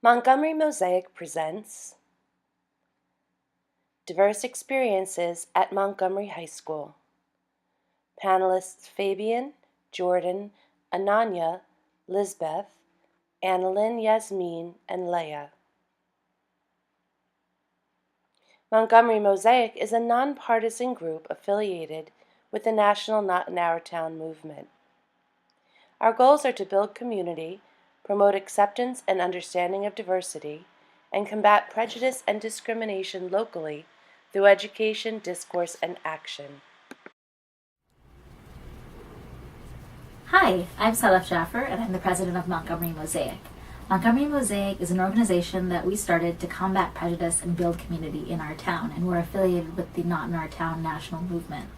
Montgomery Mosaic presents Diverse Experiences at Montgomery High School. Panelists Fabian, Jordan, Ananya, Lisbeth, Annalyn, Yasmin, and Leah. Montgomery Mosaic is a nonpartisan group affiliated with the National Not in Our Town movement. Our goals are to build community, promote acceptance and understanding of diversity, and combat prejudice and discrimination locally through education, discourse, and action. Hi, I'm Salaf Jaffer, and I'm the president of Montgomery Mosaic. Montgomery Mosaic is an organization that we started to combat prejudice and build community in our town, and we're affiliated with the Not in Our Town national movement.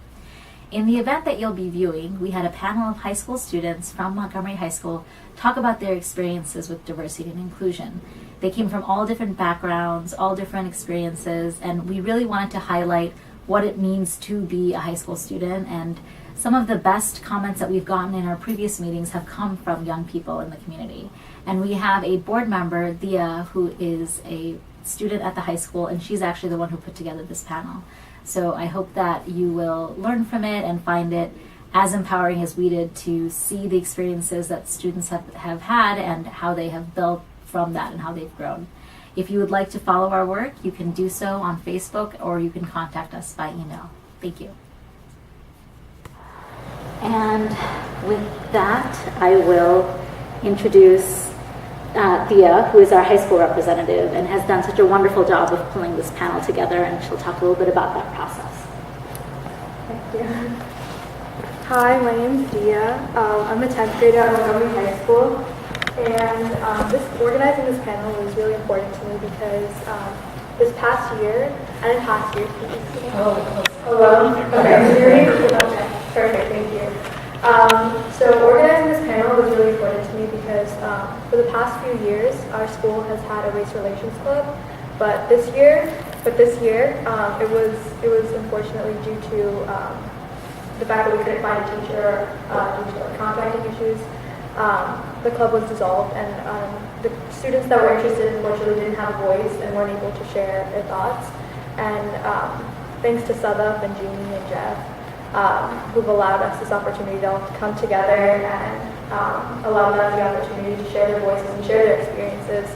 In the event that you'll be viewing, we had a panel of high school students from Montgomery High School talk about their experiences with diversity and inclusion. They came from all different backgrounds, all different experiences, and we really wanted to highlight what it means to be a high school student. And some of the best comments that we've gotten in our previous meetings have come from young people in the community. And we have a board member, Dia, who is a student at the high school, and she's actually the one who put together this panel. So I hope that you will learn from it and find it as empowering as we did to see the experiences that students have had and how they have built from that and how they've grown. If you would like to follow our work, you can do so on Facebook or you can contact us by email. Thank you. And with that, I will introduce Thea, who is our high school representative and has done such a wonderful job of pulling this panel together, and she'll talk a little bit about that process. Thank you. Hi, my name is Dia. I'm a 10th grader at Montgomery High School, and organizing this panel was really important to me because this past year, and in past years, hello? Okay, okay, perfect, thank you. So organizing this panel was really important to me because for the past few years, our school has had a race relations club, but this year, it was unfortunately due to the fact that we couldn't find a teacher due to contracting issues. The club was dissolved, and the students that were interested unfortunately didn't have a voice and weren't able to share their thoughts. And thanks to Sadaf and Jeannie and Jeff, who've allowed us this opportunity to all come together and allow them the opportunity to share their voices and share their experiences.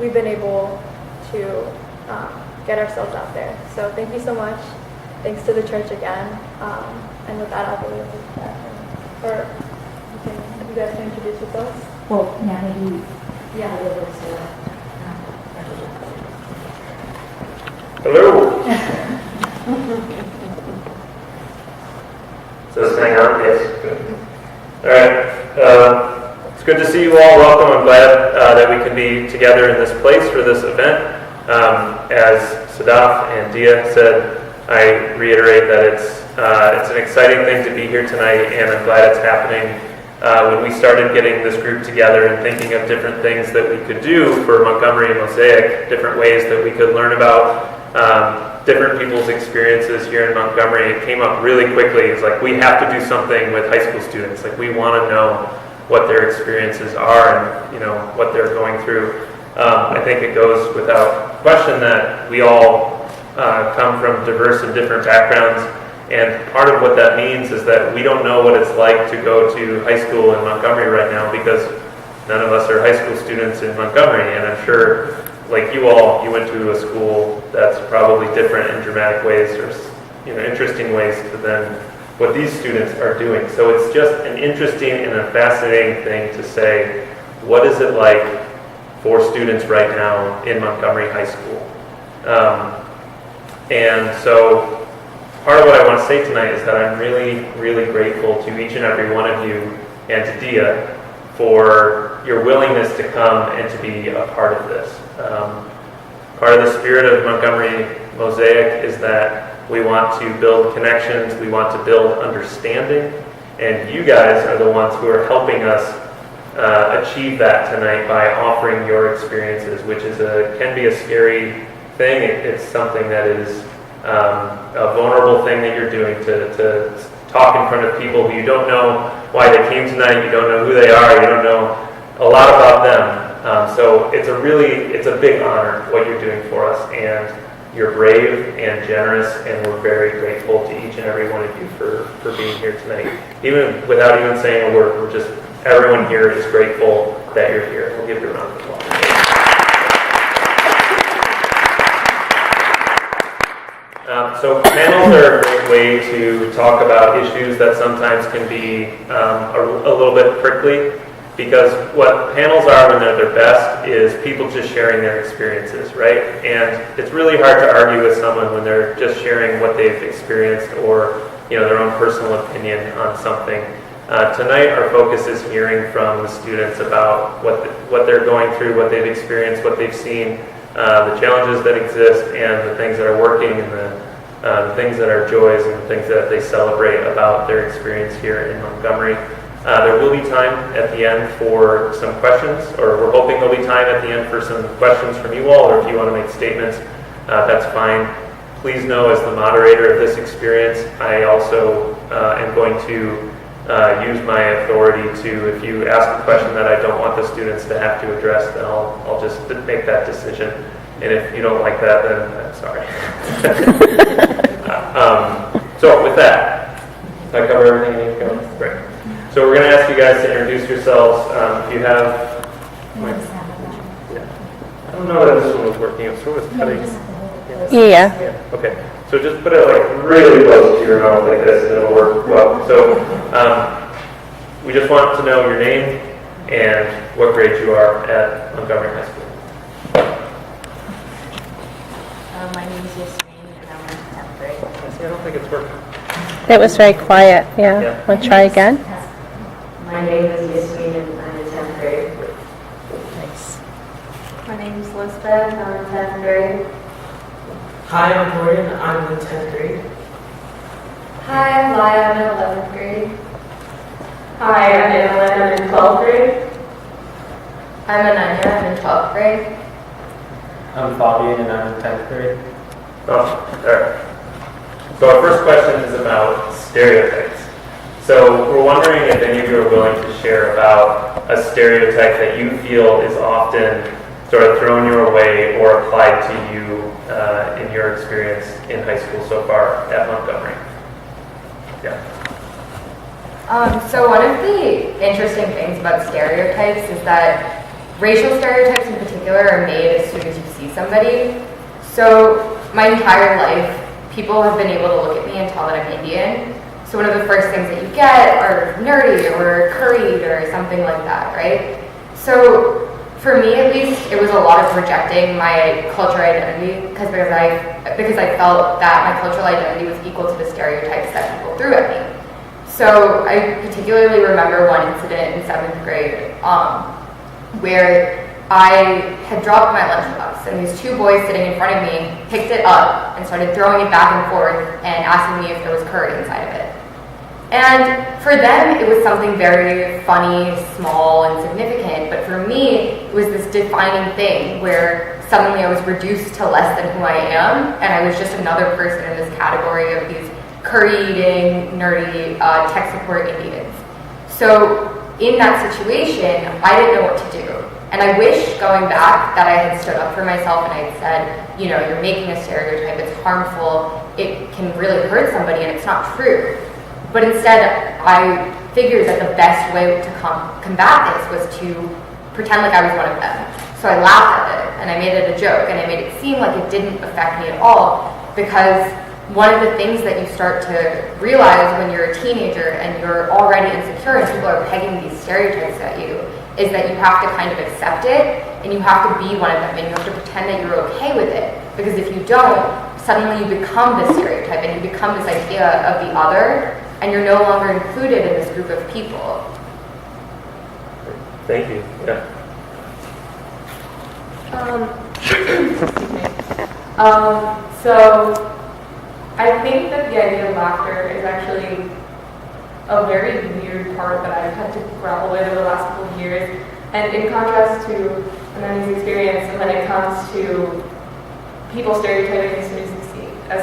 We've been able to get ourselves out there. So thank you so much. Thanks to the church again. And with that, I'll be able to you guys can introduce yourselves. Well, yeah, maybe. Yeah. Hello. Is this thing on? Yes. Good. All right. It's good to see you all. Welcome. I'm glad that we can be together in this place for this event. As Sadaf and Dia said, I reiterate that it's an exciting thing to be here tonight, and I'm glad it's happening. When we started getting this group together and thinking of different things that we could do for Montgomery Mosaic, different ways that we could learn about different people's experiences here in Montgomery, it came up really quickly. It's like we have to do something with high school students. Like we want to know what their experiences are and what they're going through. I think it goes without question that we all come from diverse and different backgrounds. And part of what that means is that we don't know what it's like to go to high school in Montgomery right now because none of us are high school students in Montgomery. And I'm sure, like you all, you went to a school that's probably different in dramatic ways or interesting ways than what these students are doing. So it's just an interesting and a fascinating thing to say, what is it like for students right now in Montgomery High School? And so part of what I want to say tonight is that I'm really, really grateful to each and every one of you and to Dia for your willingness to come and to be a part of this. Part of the spirit of Montgomery Mosaic is that we want to build connections, we want to build understanding, and you guys are the ones who are helping us achieve that tonight by offering your experiences, which is can be a scary thing. It's something that is a vulnerable thing that you're doing to talk in front of people who you don't know why they came tonight, you don't know who they are, you don't know a lot about them. So it's a big honor what you're doing for us, and you're brave and generous, and we're very grateful to each and every one of you for being here tonight. Even without even saying a word, everyone here is grateful that you're here. We'll give you a round of applause. So panels are a great way to talk about issues that sometimes can be a little bit prickly, because what panels are when they're their best is people just sharing their experiences, right? And it's really hard to argue with someone when they're just sharing what they've experienced or their own personal opinion on something. Tonight our focus is hearing from the students about what they're going through, what they've experienced, what they've seen, the challenges that exist, and the things that are working, and the things that are joys, and the things that they celebrate about their experience here in Montgomery. There will be time at the end for some questions, or we're hoping there'll be time at the end for some questions from you all, or if you want to make statements, that's fine. Please know, as the moderator of this experience, I also am going to use my authority to, if you ask a question that I don't want the students to have to address, then I'll just make that decision. And if you don't like that, then I'm sorry. So with that, did I cover everything you need to cover? Great. So we're going to ask you guys to introduce yourselves. If you have... I don't know that this one was working. It was cutting. Yeah. Okay. So just put it really close to your mouth like this, and it'll work well. So we just want to know your name and what grade you are at Montgomery High School. My name is Yasmin, and I'm in 10th grade. See, I don't think it's working. That was very quiet. Yeah. Want to try again? My name is Yasmin, and I'm in 10th grade. Nice. My name is Lisbeth, and I'm in 10th grade. Hi, I'm Gordon. I'm in 10th grade. Hi, I'm Laya, I'm in 11th grade. Hi, I'm Annalyn, I'm in 12th grade. I'm Ananya, I'm in 12th grade. I'm Fabian, and I'm in 10th grade. Oh, all right. So our first question is about stereotypes. So we're wondering if any of you are willing to share about a stereotype that you feel is often sort of thrown your way or applied to you in your experience in high school so far at Montgomery. Yeah. So one of the interesting things about stereotypes is that racial stereotypes in particular are made as soon as you see somebody. So my entire life, people have been able to look at me and tell that I'm Indian. So one of the first things that you get are nerdy or curried or something like that, right? So for me, at least, it was a lot of rejecting my cultural identity because I felt that my cultural identity was equal to the stereotypes that people threw at me. So I particularly remember one incident in 7th grade where I had dropped my lunchbox, and these two boys sitting in front of me picked it up and started throwing it back and forth and asking me if there was curry inside of it. And for them, it was something very funny, small, and significant, but for me, it was this defining thing where suddenly I was reduced to less than who I am, and I was just another person in this category of these curry-eating, nerdy, tech support Indians. So in that situation, I didn't know what to do. And I wish, going back, that I had stood up for myself and I had said, you're making a stereotype, it's harmful, it can really hurt somebody, and it's not true. But instead, I figured that the best way to combat this was to pretend like I was one of them. So I laughed at it, and I made it a joke, and I made it seem like it didn't affect me at all, because one of the things that you start to realize when you're a teenager and you're already insecure and people are pegging these stereotypes at you is that you have to kind of accept it, and you have to be one of them, and you have to pretend that you're okay with it. Because if you don't, suddenly you become this stereotype, and you become this idea of the other, and you're no longer included in this group of people. Thank you. Yeah. So I think that the idea of laughter is actually a very weird part that I've had to grapple with over the last couple of years. And in contrast to Ananya's experience, when it comes to people stereotyping as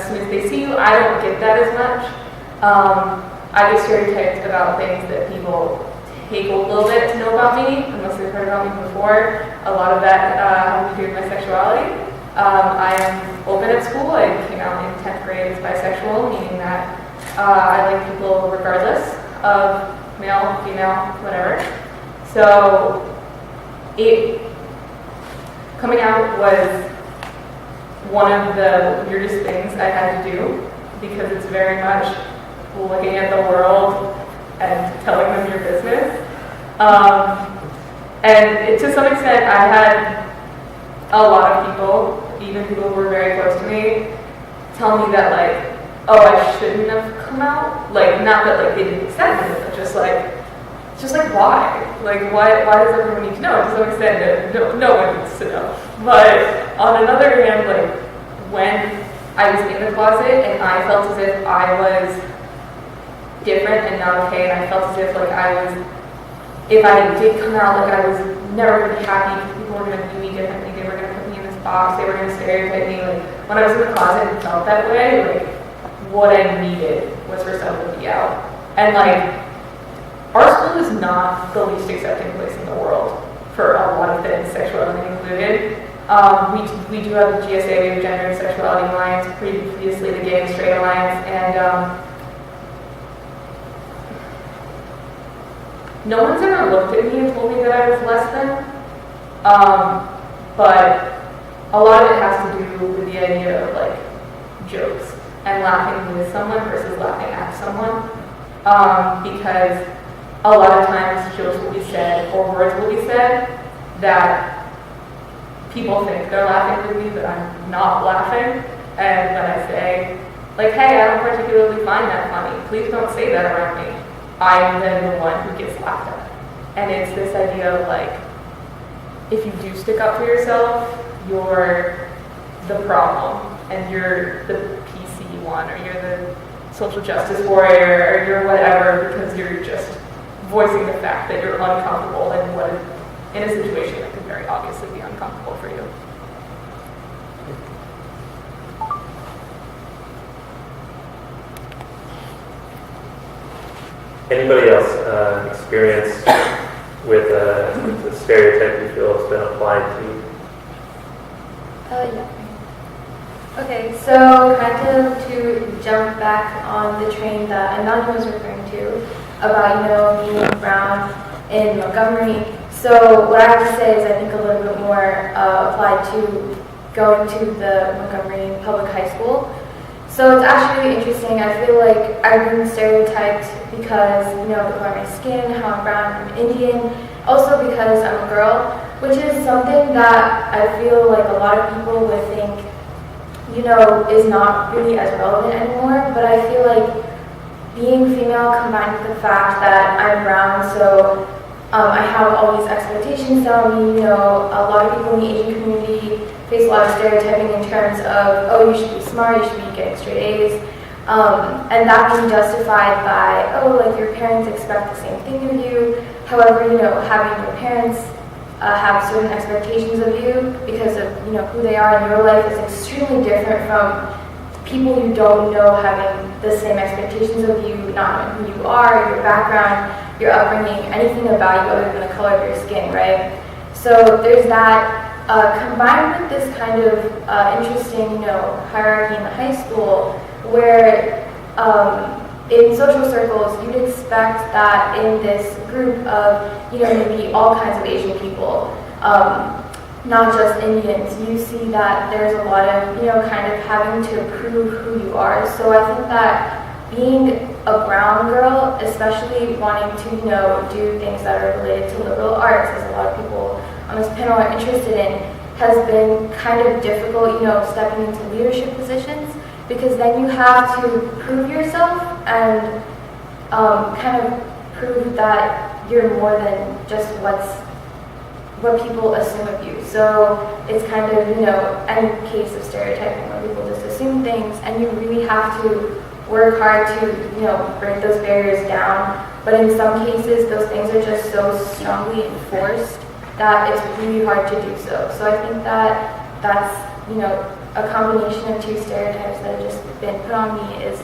soon as they see you, I don't get that as much. I get stereotyped about things that people take a little bit to know about me, unless they've heard about me before. A lot of that has to do with my sexuality. I am open at school. I came out in 10th grade as bisexual, meaning that I like people regardless of male, female, whatever. So coming out was one of the weirdest things I had to do, because it's very much looking at the world and telling them your business. And to some extent, I had a lot of people, even people who were very close to me, tell me that, like, oh, I shouldn't have come out. Like, not that, like, they didn't accept me, but just like, why? Like, why does everyone need to know? To some extent, no one needs to know. But on another hand, like, when I was in the closet and I felt as if I was different and not okay, and I felt as if, like, if I did come out, like, I was never going to be happy because people were going to view me differently. They were going to put me in this box. They were going to stereotype me. Like, when I was in the closet and felt that way, like, what I needed was for someone to be out. And, like, our school is not the least accepting place in the world for a lot of things, sexuality included. We do have the GSA, we have Gender and Sexuality Alliance, previously the Gay and Straight Alliance, and no one's ever looked at me and told me that I was less than, but a lot of it has to do with the idea of, like, jokes and laughing with someone versus laughing at someone, because a lot of times jokes will be said or words will be said that people think they're laughing with me, but I'm not laughing. And when I say, like, hey, I don't particularly find that funny, please don't say that around me, I'm then the one who gets laughed at. And it's this idea of, like, if you do stick up for yourself, you're the problem, and you're the PC one, or you're the social justice warrior, or you're whatever, because you're just voicing the fact that you're uncomfortable in a situation that can very obviously be uncomfortable for you. Anybody else experience with the stereotype you feel has been applied to you? Yeah. Okay, so kind of to jump back on the train that Anand was referring to about, being brown in Montgomery. So what I have to say is I think a little bit more applied to going to the Montgomery Public High School. So it's actually really interesting. I feel like I've been stereotyped because, the color of my skin, how I'm brown, I'm Indian, also because I'm a girl, which is something that I feel like a lot of people would think, is not really as relevant anymore. But I feel like being female combined with the fact that I'm brown, so I have all these expectations on me. A lot of people in the Asian community face a lot of stereotyping in terms of, oh, you should be smart, you should be getting straight A's. And that being justified by, oh, like, your parents expect the same thing of you. However, having your parents have certain expectations of you because of, who they are in your life is extremely different from people you don't know having the same expectations of you, not knowing who you are, your background, your upbringing, anything about you other than the color of your skin, right? So there's that. Combined with this kind of interesting, hierarchy in the high school, where in social circles you'd expect that in this group of, maybe all kinds of Asian people, not just Indians, you see that there's a lot of, kind of having to prove who you are. So I think that being a brown girl, especially wanting to, do things that are related to liberal arts, as a lot of people on this panel are interested in, has been kind of difficult, stepping into leadership positions, because then you have to prove yourself and kind of prove that you're more than just what people assume of you. So it's kind of, any case of stereotyping where people just assume things, and you really have to work hard to, break those barriers down. But in some cases, those things are just so strongly enforced that it's really hard to do so. So I think that that's, a combination of two stereotypes that have just been put on me is,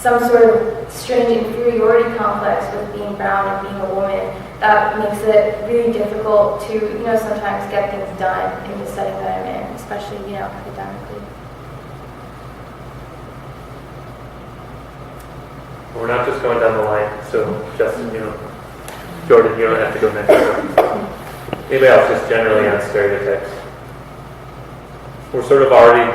some sort of strange inferiority complex with being brown and being a woman, that makes it really difficult to, sometimes get things done in the setting that I'm in, especially, academically. We're not just going down the line, so Justin, Jordan, you don't have to go next. Anybody else just generally on stereotypes? We're sort of already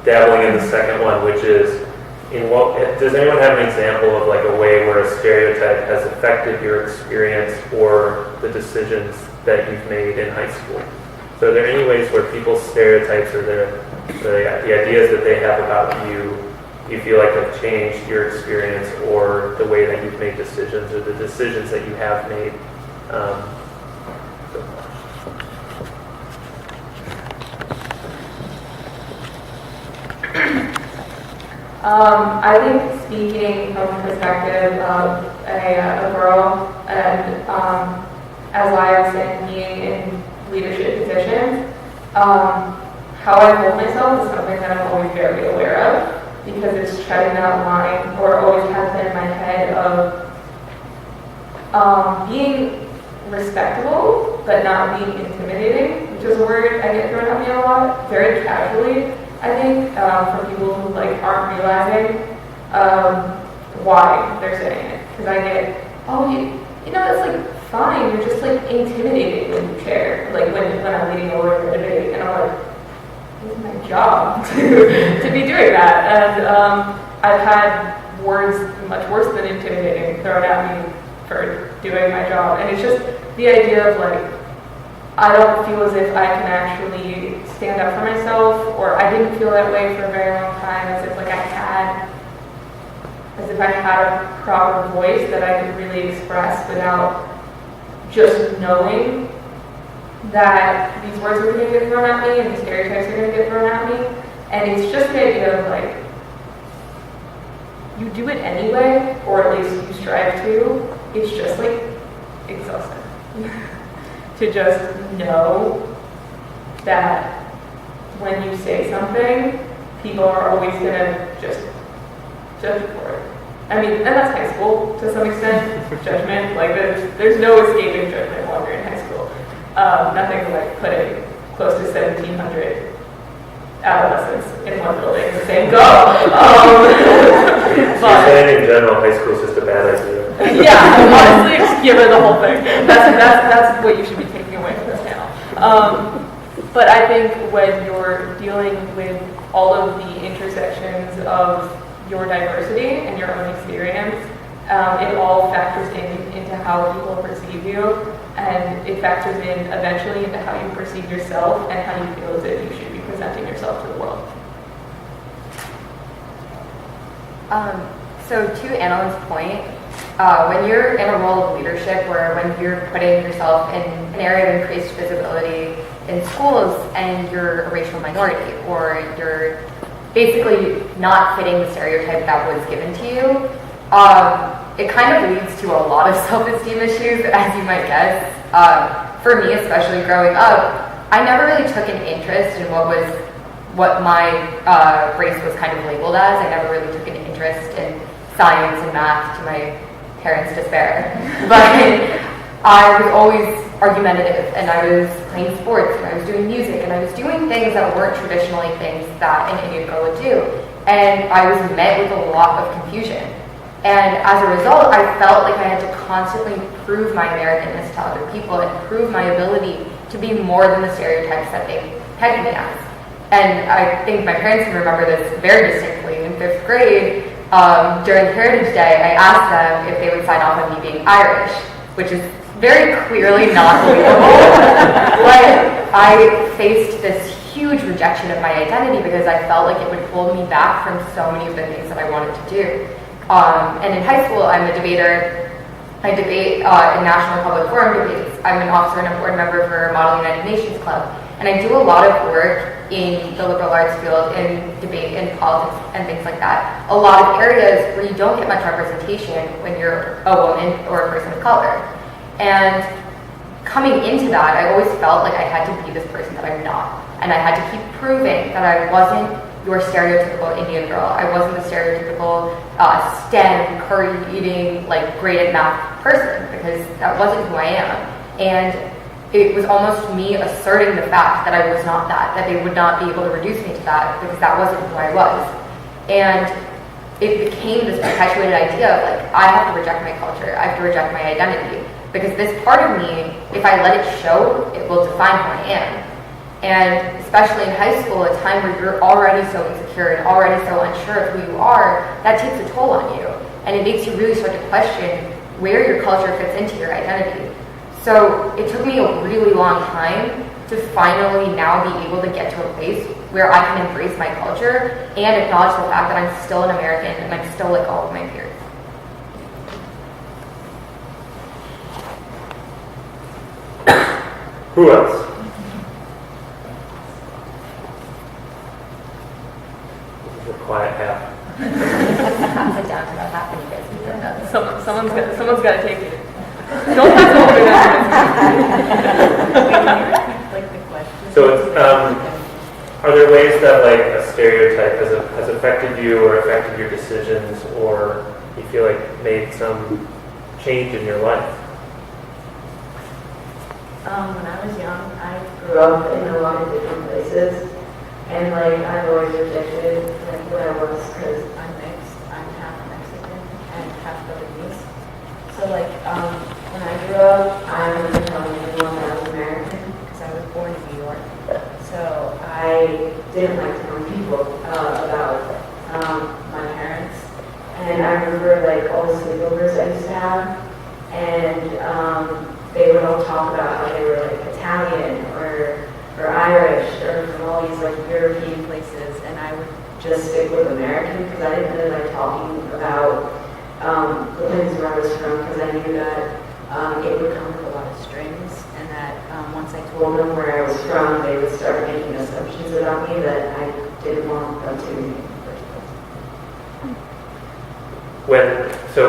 dabbling in the second one, which is, does anyone have an example of like a way where a stereotype has affected your experience or the decisions that you've made in high school? So are there any ways where people's stereotypes or the ideas that they have about you feel like have changed your experience or the way that you've made decisions or the decisions that you have made? I think speaking from the perspective of a girl and as I was saying, being in leadership positions, how I hold myself is something that I'm always very aware of because it's treading that line, or always has been in my head, of being respectable but not being intimidating, which is a word I get thrown at me a lot, very casually. I think for people who aren't realizing why they're saying it, because I get, that's fine. You're just intimidating when you share, when I'm leading a word debate, and I'm like, this is my job to be doing that. And I've had words much worse than intimidating thrown at me for doing my job, and it's just the idea of I don't feel as if I can actually stand up for myself, or I didn't feel that way for a very long time, as if I had a proper voice that I could really express without just knowing that these words are going to get thrown at me and these stereotypes are going to get thrown at me. And it's just the idea of you do it anyway, or at least you strive to. It's just exhausting. To just know that when you say something, people are always going to just judge you for it. I mean, and that's high school to some extent, judgment. There's no escaping judgment while you're in high school. Nothing putting close to 1,700 adolescents in one building and saying, go! So saying in general, high school is just a bad idea. Yeah, honestly, just give her the whole thing. That's what you should be taking away from this panel. But I think when you're dealing with all of the intersections of your diversity and your own experience, it all factors into how people perceive you, and it factors in eventually into how you perceive yourself and how you feel as if you should be presenting yourself to the world. So to Annalyn's point, when you're in a role of leadership, or when you're putting yourself in an area of increased visibility in schools and you're a racial minority, or you're basically not fitting the stereotype that was given to you, it kind of leads to a lot of self-esteem issues, as you might guess. For me, especially growing up, I never really took an interest in what my race was kind of labeled as. I never really took an interest in science and math, to my parents' despair. But I was always argumentative, and I was playing sports, and I was doing music, and I was doing things that weren't traditionally things that an Indian girl would do. And I was met with a lot of confusion. And as a result, I felt like I had to constantly prove my Americanness to other people and prove my ability to be more than the stereotypes that they pegged me as. And I think my parents can remember this very distinctly. In 5th grade, during Heritage Day, I asked them if they would sign off on me being Irish, which is very clearly not believable. But I faced this huge rejection of my identity because I felt like it would hold me back from so many of the things that I wanted to do. And in high school, I'm a debater. I debate in National Public Forum debates. I'm an officer and a board member for Model United Nations Club. And I do a lot of work in the liberal arts field, in debate, in politics, and things like that. A lot of areas where you don't get much representation when you're a woman or a person of color. And coming into that, I always felt like I had to be this person that I'm not. And I had to keep proving that I wasn't your stereotypical Indian girl. I wasn't the stereotypical STEM, curry-eating, like great at math person, because that wasn't who I am. And it was almost me asserting the fact that I was not that they would not be able to reduce me to that, because that wasn't who I was. And it became this perpetuated idea of like, I have to reject my culture, I have to reject my identity, because this part of me, if I let it show, it will define who I am. And especially in high school, a time where you're already so insecure and already so unsure of who you are, that takes a toll on you. And it makes you really start to question where your culture fits into your identity. So it took me a really long time to finally now be able to get to a place where I can embrace my culture and acknowledge the fact that I'm still an American and I'm still like all of my peers. Who else? This is a quiet half. Sit down to about half, and you guys can turn up. Someone's got to take it. Don't have to open up. Like the question. So it's, are there ways that like a stereotype has affected you or affected your decisions, or you feel like made some change in your life? When I was young, I grew up in a lot of different places, and like I've always rejected like who I was because I'm mixed. I'm half Mexican and half Lebanese. So like when I grew up, I was telling everyone that I was American because I was born in New York. So I didn't like telling people about my parents. And I remember like all the sleepovers I used to have, and they would all talk about how they were like Italian or Irish or from all these like European places, and I would just stick with American because I didn't really like talking about the places where I was from, because I knew that it would come with a lot of strings, and that once I told them where I was from, they would start making assumptions about me that I didn't want them to make in the first place. So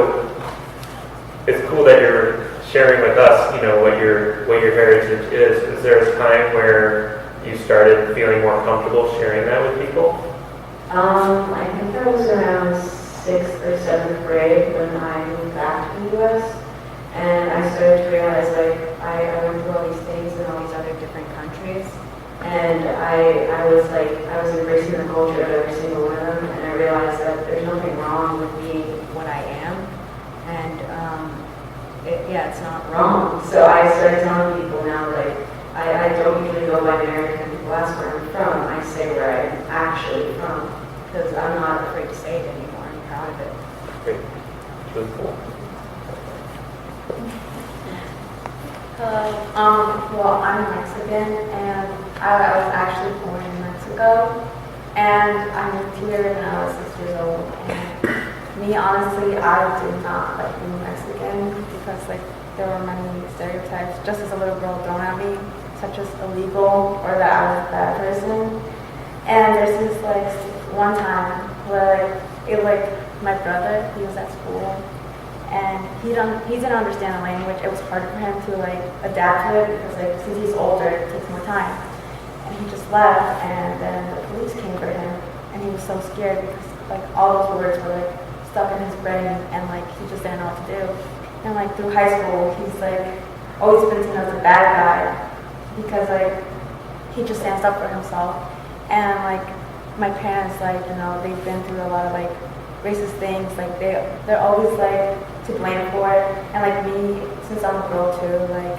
it's cool that you're sharing with us, you know, what your heritage is. Is there a time where you started feeling more comfortable sharing that with people? I think that was around 6th or 7th grade when I moved back to the U.S. And I started to realize, like, I went through all these things in all these other different countries, and I was embracing the culture of every single one of them, and I realized that there's nothing wrong with being what I am, and it's not wrong. So I started telling people now, like, I don't usually go by American people ask where I'm from. I say where I'm actually from, because I'm not afraid to say it anymore. I'm proud of it. Great. It's really cool. Well, I'm Mexican, and I was actually born in Mexico, and I moved here when I was 6 years old. And me, honestly, I did not like being Mexican because, like, there were many stereotypes just as a little girl thrown at me, such as illegal or that I was a bad person. And there's this like one time where my brother, he was at school, and he didn't understand the language. It was hard for him to like adapt to it because like since he's older, it takes more time. And he just left, and then the police came for him, and he was so scared because like all those words were like stuck in his brain, and like he just didn't know what to do. And like through high school, he's like always been seen as a bad guy because like he just stands up for himself. And like my parents, like, you know, they've been through a lot of like racist things, like they're always like to blame for it. And like me, since I'm a girl too, like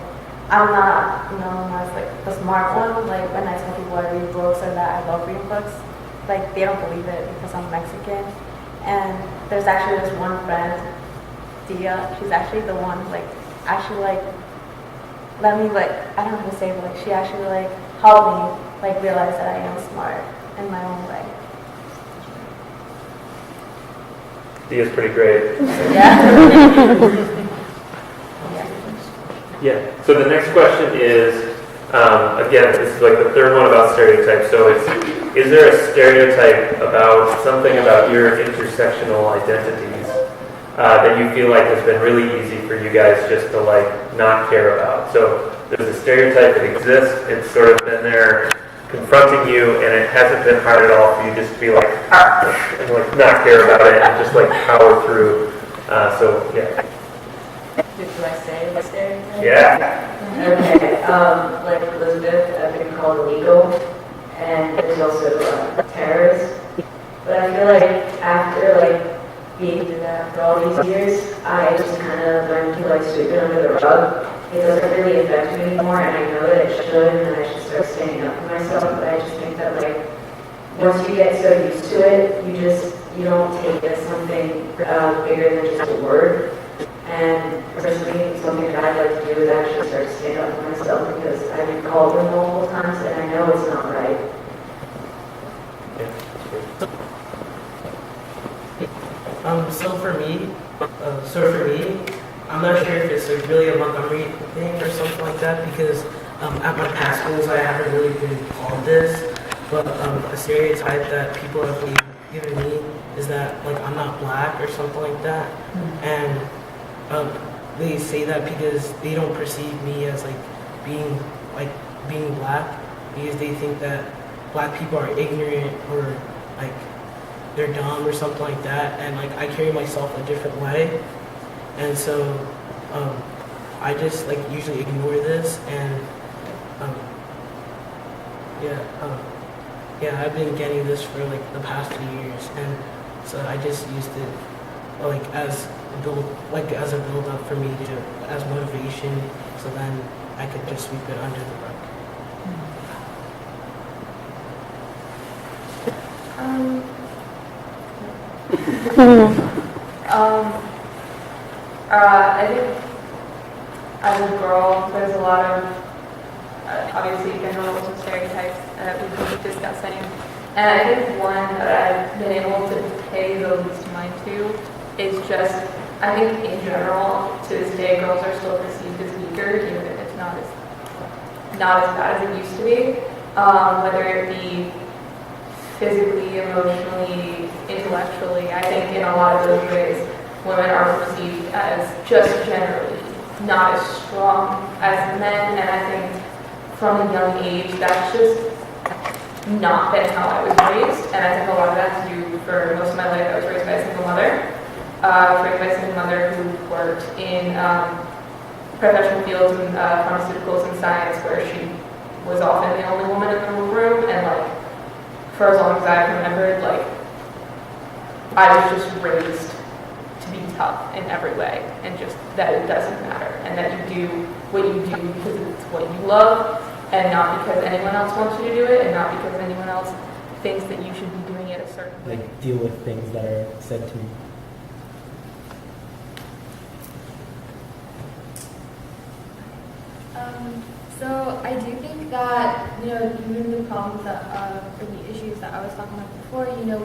I'm not known as like the smart one. Like when I tell people I read books or that I love reading books, like they don't believe it because I'm Mexican. And there's actually this one friend, Dia, she's actually the one like actually like let me like, I don't know how to say it, but like she actually like helped me like realize that I am smart in my own way. Dia's pretty great. Yeah. Yeah. So the next question is, again, this is like the third one about stereotypes. So it's, is there a stereotype about something about your intersectional identities that you feel like has been really easy for you guys just to like not care about? So there's a stereotype that exists. It's sort of been there confronting you, and it hasn't been hard at all for you just to be like, and like not care about it and just like power through. So yeah. Do I say the stereotype? Yeah. Okay. Like Elizabeth, I've been called illegal, and there's also terrorist. But I feel like after like being through that for all these years, I just kind of learned to like sweep it under the rug. It doesn't really affect me anymore, and I know that it should, and I should start standing up for myself. But I just think that like once you get so used to it, you don't take it as something bigger than just a word. And personally, something that I'd like to do is actually start to stand up for myself, because I've been called them multiple times, and I know it's not right. So for me, I'm not sure if it's like really a Montgomery thing or something like that, because at my past schools I haven't really been called this, but a stereotype that people have given me is that like I'm not black or something like that, and they say that because they don't perceive me as being black, because they think that black people are ignorant or like they're dumb or something like that, and like I carry myself a different way, and so I just like usually ignore this, and I've been getting this for like the past 2 years, and so I just used it like as a build up for me to as motivation, so then I could just sweep it under the rug. I think as a girl, there's a lot of obviously general stereotypes that we've been discussing, and I think one that I've been able to pay the least mind to is just, I think in general, to this day, girls are still perceived as weaker, even if it's not as bad as it used to be, whether it be physically, emotionally, intellectually. I think in a lot of those ways, women are perceived as just generally not as strong as men, and I think from a young age, that's just not been how I was raised, and I think a lot of that to do for most of my life. I was raised by a single mother. Raised by a single mother who worked in professional fields in pharmaceuticals and science, where she was often the only woman in the room, and like for as long as I can remember, like I was just raised to be tough in every way, and just that it doesn't matter, and that you do what you do because it's what you love, and not because anyone else wants you to do it, and not because anyone else thinks that you should be doing it a certain way. Like deal with things that are said to me. So I do think that, even the problems that, or the issues that I was talking about before,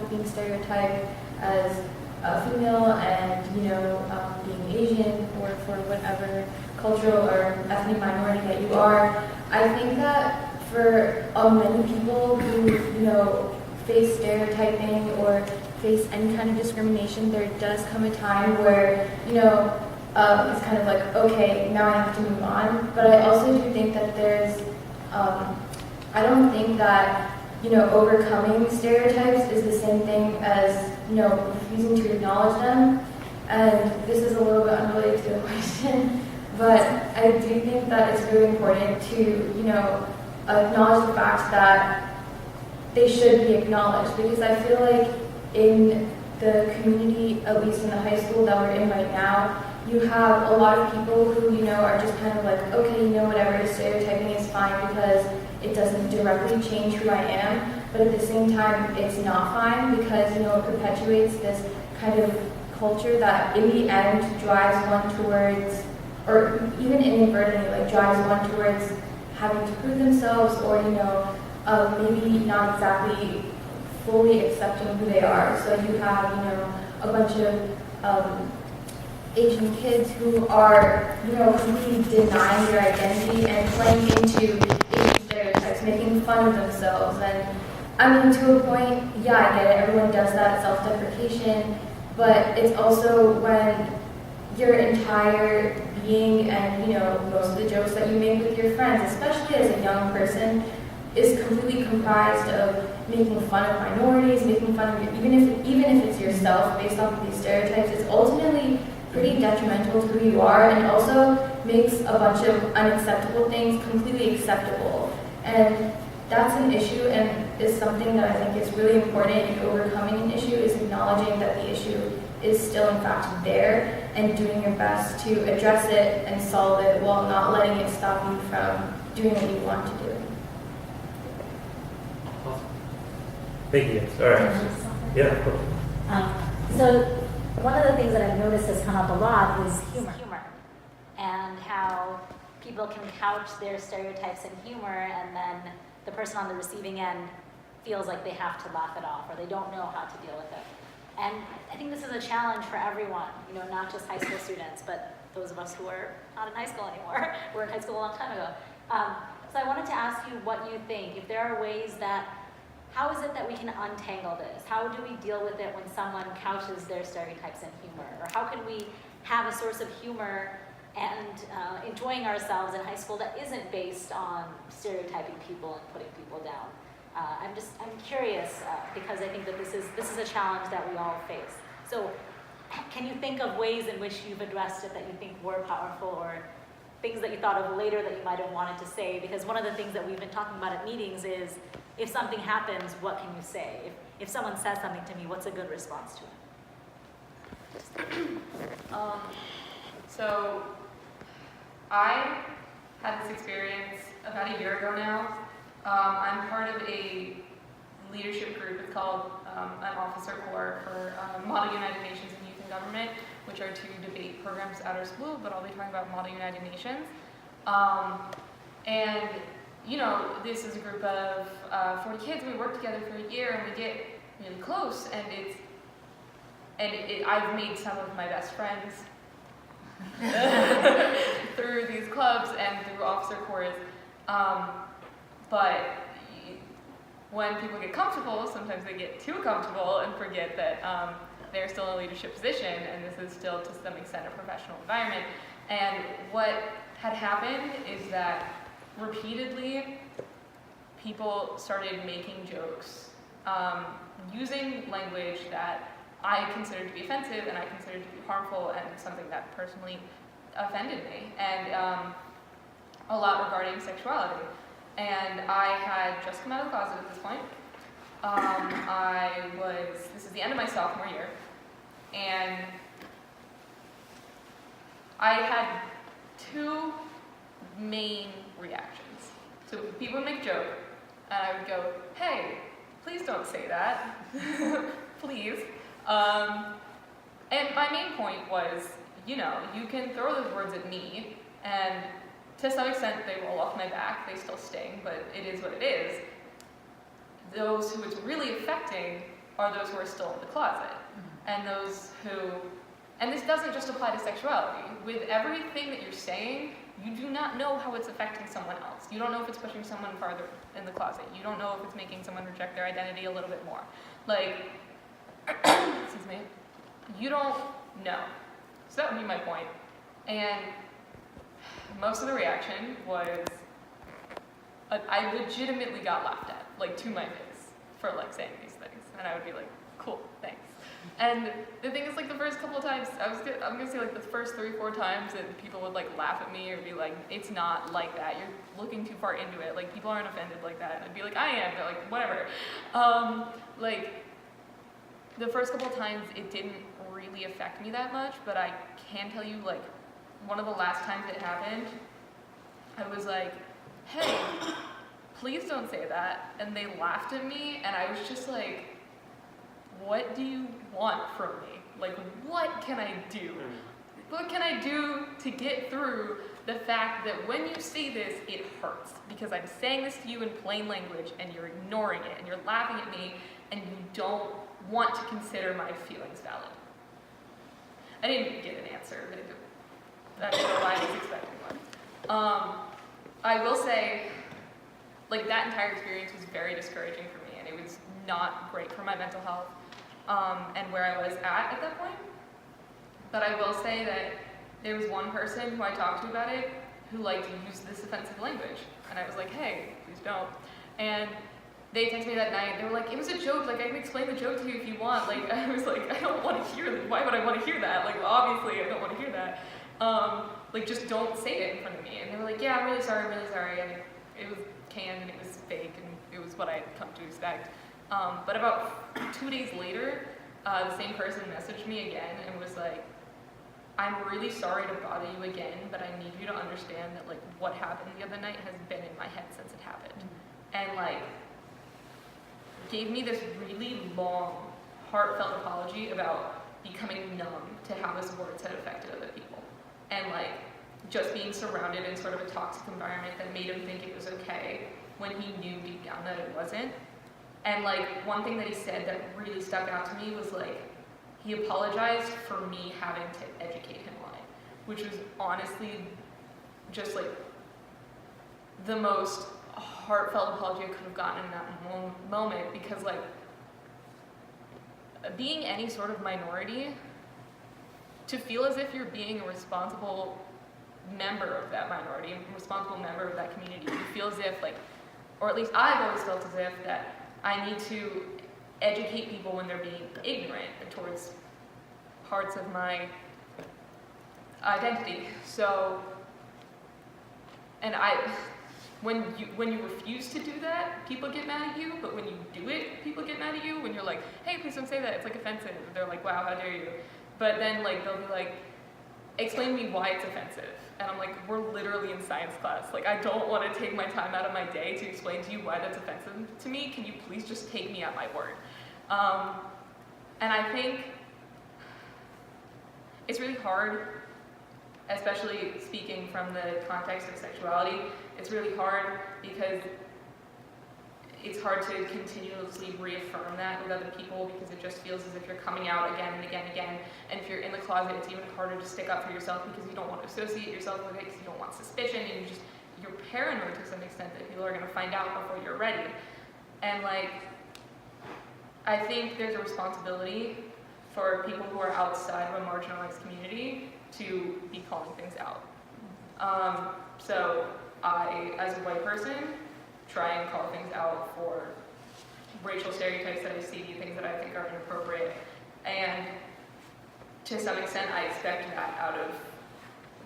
being stereotyped as a female and, being Asian or for whatever cultural or ethnic minority that you are, I think that for many people who, face stereotyping or face any kind of discrimination, there does come a time where, it's kind of like, okay, now I have to move on. But I also do think that there's, I don't think that, overcoming stereotypes is the same thing as, refusing to acknowledge them. And this is a little bit unrelated to the question, but I do think that it's really important to, acknowledge the fact that they should be acknowledged, because I feel like in the community, at least in the high school that we're in right now, you have a lot of people who, are just kind of like, okay, whatever, stereotyping is fine because it doesn't directly change who I am, but at the same time, it's not fine because, it perpetuates this kind of culture that in the end drives one towards, or even inadvertently, like drives one towards having to prove themselves or, maybe not exactly fully accepting who they are. So you have, a bunch of Asian kids who are, completely denying their identity and playing into Asian stereotypes, making fun of themselves. And I mean, to a point, yeah, I get it, everyone does that, self-deprecation, but it's also when your entire being and, most of the jokes that you make with your friends, especially as a young person, is completely comprised of making fun of minorities, making fun of even if it's yourself based off of these stereotypes, it's ultimately pretty detrimental to who you are, and also makes a bunch of unacceptable things completely acceptable. And that's an issue, and is something that I think is really important in overcoming an issue, is acknowledging that the issue is still in fact there and doing your best to address it and solve it while not letting it stop you from doing what you want to do. Thank you. All right. Yeah. So one of the things that I've noticed has come up a lot is humor. And how people can couch their stereotypes in humor, and then the person on the receiving end feels like they have to laugh it off, or they don't know how to deal with it. And I think this is a challenge for everyone, not just high school students, but those of us who are not in high school anymore. We're in high school a long time ago. So I wanted to ask you what you think, if there are ways how is it that we can untangle this? How do we deal with it when someone couches their stereotypes in humor? Or how can we have a source of humor and enjoying ourselves in high school that isn't based on stereotyping people and putting people down? I'm curious because I think that this is a challenge that we all face. So can you think of ways in which you've addressed it that you think were powerful, or things that you thought of later that you might have wanted to say? Because one of the things that we've been talking about at meetings is, if something happens, what can you say? If someone says something to me, what's a good response to it? So I had this experience about a year ago now. I'm part of a leadership group. It's called an officer corps for Model United Nations and Youth in Government, which are two debate programs at our school, but I'll be talking about Model United Nations. And this is a group of 40 kids. We work together for a year, and we get really close. And I've made some of my best friends through these clubs and through officer corps. But when people get comfortable, sometimes they get too comfortable and forget that they're still in a leadership position, and this is still, to some extent, a professional environment. And what had happened is that repeatedly, people started making jokes, using language that I considered to be offensive and I considered to be harmful, and something that personally offended me, and a lot regarding sexuality. And I had just come out of the closet at this point. This is the end of my sophomore year, and I had two main reactions. So people would make a joke, and I would go, "Hey, please don't say that, please." And my main point was, you can throw those words at me, and to some extent they roll off my back, they still sting, but it is what it is. Those who it's really affecting are those who are still in the closet, and those who, and this doesn't just apply to sexuality. With everything that you're saying, you do not know how it's affecting someone else. You don't know if it's pushing someone farther in the closet. You don't know if it's making someone reject their identity a little bit more. Excuse me, you don't know. So that would be my point. And most of the reaction was, I legitimately got laughed at, to my face, for saying these things. And I would be like, cool, thanks. And the thing is, the first couple of times, I'm gonna say the first 3-4 times that people would laugh at me or be like, it's not like that, you're looking too far into it, people aren't offended like that. And I'd be like, I am, but whatever. The first couple of times it didn't really affect me that much, but I can tell you, one of the last times it happened, I was like, hey, please don't say that. And they laughed at me, and I was just like, what do you want from me? What can I do? What can I do to get through the fact that when you see this, it hurts? Because I'm saying this to you in plain language, and you're ignoring it, and you're laughing at me, and you don't want to consider my feelings valid. I didn't get an answer, but that's what I was expecting one. I will say, that entire experience was very discouraging for me, and it was not great for my mental health and where I was at that point. But I will say that there was one person who I talked to about it who used this offensive language, and I was like, hey, please don't. And they texted me that night. They were like, it was a joke. Like, I can explain the joke to you if you want. Like, I was like, I don't want to hear that. Why would I want to hear that? Like, obviously, I don't want to hear that. Like, just don't say it in front of me. And they were like, yeah, I'm really sorry. And it was canned and it was fake and it was what I had come to expect. But about 2 days later, the same person messaged me again and was like, I'm really sorry to bother you again, but I need you to understand that like what happened the other night has been in my head since it happened. And like gave me this really long, heartfelt apology about becoming numb to how his words had affected other people. And like just being surrounded in sort of a toxic environment that made him think it was okay when he knew deep down that it wasn't. And like one thing that he said that really stuck out to me was like, he apologized for me having to educate him on it, which was honestly just like the most heartfelt apology I could have gotten in that moment, because like being any sort of minority, to feel as if you're being a responsible member of that minority, a responsible member of that community, you feel as if like, or at least I've always felt as if that I need to educate people when they're being ignorant towards parts of my identity. So, and when you refuse to do that, people get mad at you, but when you do it, people get mad at you. When you're like, hey, please don't say that, it's like offensive. They're like, wow, how dare you? But then like they'll be like, explain to me why it's offensive. And I'm like, we're literally in science class. Like, I don't want to take my time out of my day to explain to you why that's offensive to me. Can you please just take me at my word? And I think it's really hard, especially speaking from the context of sexuality, it's really hard because it's hard to continuously reaffirm that with other people, because it just feels as if you're coming out again and again and again. And if you're in the closet, it's even harder to stick up for yourself because you don't want to associate yourself with it, because you don't want suspicion, and you're paranoid to some extent that people are going to find out before you're ready. And like, I think there's a responsibility for people who are outside of a marginalized community to be calling things out. So I, as a white person, try and call things out for racial stereotypes that I see, things that I think are inappropriate. And to some extent, I expect that out of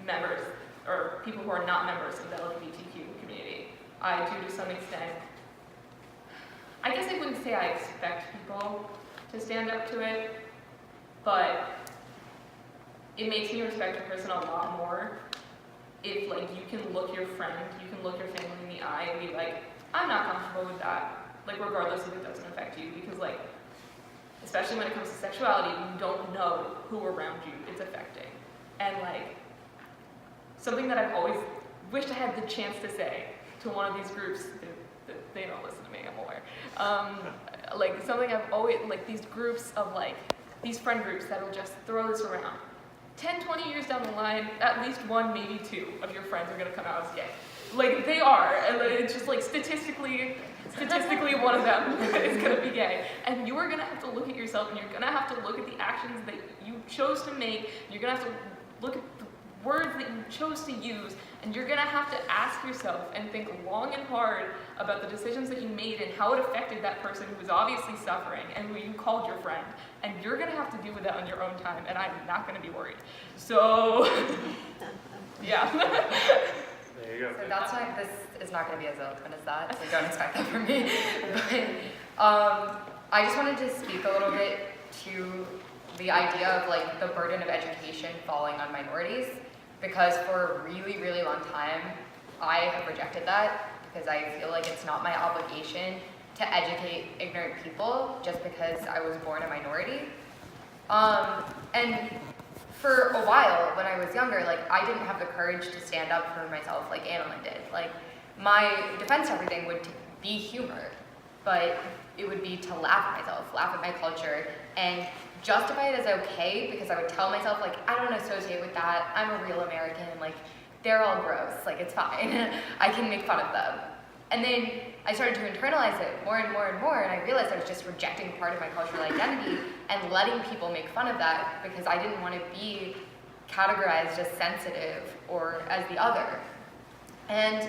members or people who are not members of the LGBTQ community. I do to some extent. I guess I wouldn't say I expect people to stand up to it, but it makes me respect a person a lot more if like you can look your friend, you can look your family in the eye and be like, I'm not comfortable with that, like regardless if it doesn't affect you, because like, especially when it comes to sexuality, you don't know who around you it's affecting. And like, something that I've always wished I had the chance to say to one of these groups, they don't listen to me, I'm aware. Like something I've always, like these groups of like, these friend groups that'll just throw this around. 10, 20 years down the line, at least one, maybe two of your friends are gonna come out as gay. Like they are, and it's just like statistically one of them is gonna be gay. And you are gonna have to look at yourself, and you're gonna have to look at the actions that you chose to make, you're gonna have to look at the words that you chose to use, and you're gonna have to ask yourself and think long and hard about the decisions that you made and how it affected that person who was obviously suffering and who you called your friend. And you're gonna have to deal with that on your own time, and I'm not gonna be worried. So, yeah. There you go. So that's why this is not going to be as eloquent as that, so don't expect that from me. But I just wanted to speak a little bit to the idea of like the burden of education falling on minorities, because for a really, really long time, I have rejected that because I feel like it's not my obligation to educate ignorant people just because I was born a minority. And for a while, when I was younger, like I didn't have the courage to stand up for myself like Annalyn did. Like my defense to everything would be humor, but it would be to laugh at myself, laugh at my culture, and justify it as okay, because I would tell myself like, I don't associate with that, I'm a real American, like they're all gross, like it's fine, I can make fun of them. And then I started to internalize it more and more and more, and I realized I was just rejecting part of my cultural identity and letting people make fun of that because I didn't want to be categorized as sensitive or as the other. And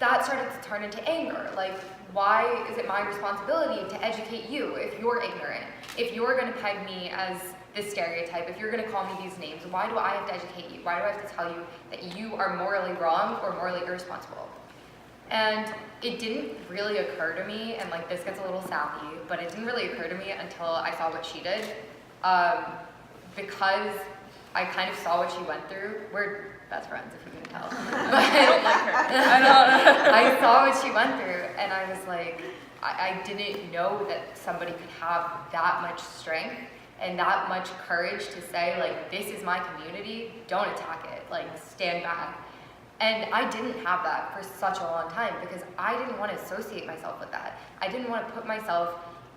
that started to turn into anger. Like, why is it my responsibility to educate you if you're ignorant? If you're going to peg me as this stereotype, if you're going to call me these names, why do I have to educate you? Why do I have to tell you that you are morally wrong or morally irresponsible? And it didn't really occur to me, and like this gets a little sappy, but it didn't really occur to me until I saw what she did. Because I kind of saw what she went through. We're best friends, if you can tell. I don't like her. I don't. I saw what she went through, and I was like, I didn't know that somebody could have that much strength and that much courage to say, like, this is my community, don't attack it, like, stand back. And I didn't have that for such a long time because I didn't want to associate myself with that. I didn't want to put myself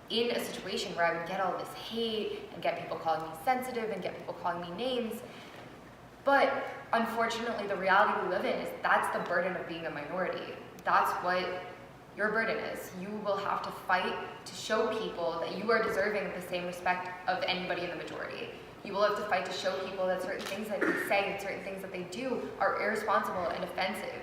in a situation where I would get all this hate and get people calling me sensitive and get people calling me names. But unfortunately, the reality we live in is that's the burden of being a minority. That's what your burden is. You will have to fight to show people that you are deserving of the same respect of anybody in the majority. You will have to fight to show people that certain things that they say and certain things that they do are irresponsible and offensive.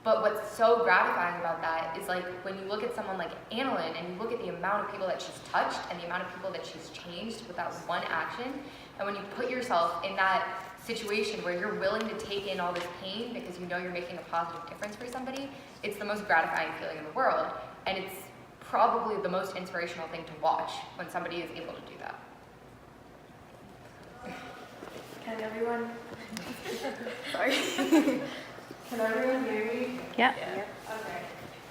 But what's so gratifying about that is like when you look at someone like Annalyn and you look at the amount of people that she's touched and the amount of people that she's changed with that one action, and when you put yourself in that situation where you're willing to take in all this pain because you know you're making a positive difference for somebody, it's the most gratifying feeling in the world. And it's probably the most inspirational thing to watch when somebody is able to do that. Can everyone? Sorry. Can everyone hear me? Yeah. Okay.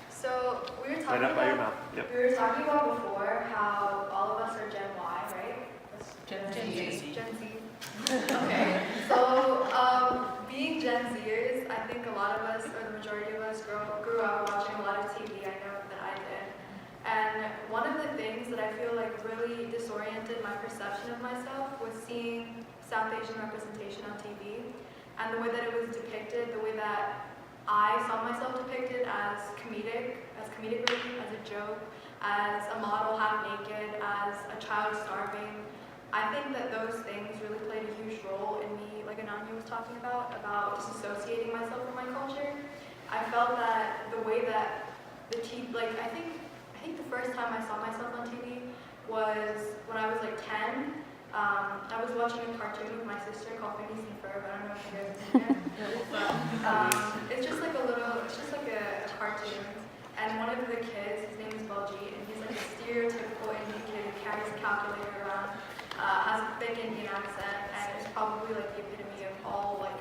So we were talking Right up by your about mouth. Yep. we were talking about before how all of us are Gen Y, right? Gen Z. Gen Z. Okay. So being Gen Zers, I think a lot of us, or the majority of us, grew up watching a lot of TV. I know that I did. And one of the things that I feel like really disoriented my perception of myself was seeing South Asian representation on TV, and the way that it was depicted, the way that I saw myself depicted as comedic relief, as a joke, as a model half naked, as a child starving. I think that those things really played a huge role in me, like Ananya was talking about disassociating myself from my culture. I felt that the way that the TV, like I think the first time I saw myself on TV was when I was like 10. I was watching a cartoon with my sister called Phineas and Ferb. I don't know if you guys have seen it. But, it's just like a cartoon. And one of the kids, his name is Baljeet, and he's like a stereotypical Indian kid who carries a calculator around, has a thick Indian accent, and is probably like the epitome of all like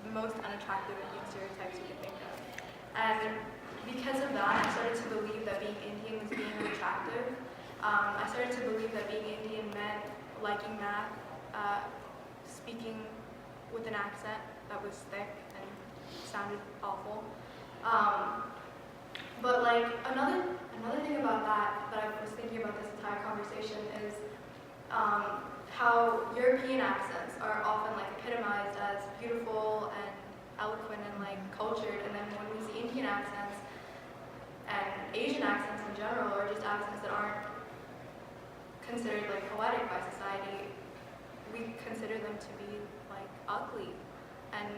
the most unattractive Indian stereotypes you can think of. And because of that, I started to believe that being Indian was being unattractive. I started to believe that being Indian meant liking math, speaking with an accent that was thick and sounded awful. But like another thing about that I was thinking about this entire conversation is how European accents are often like epitomized as beautiful and eloquent and like cultured, and then when we see Indian accents and Asian accents in general, or just accents that aren't considered like poetic by society, we consider them to be like ugly and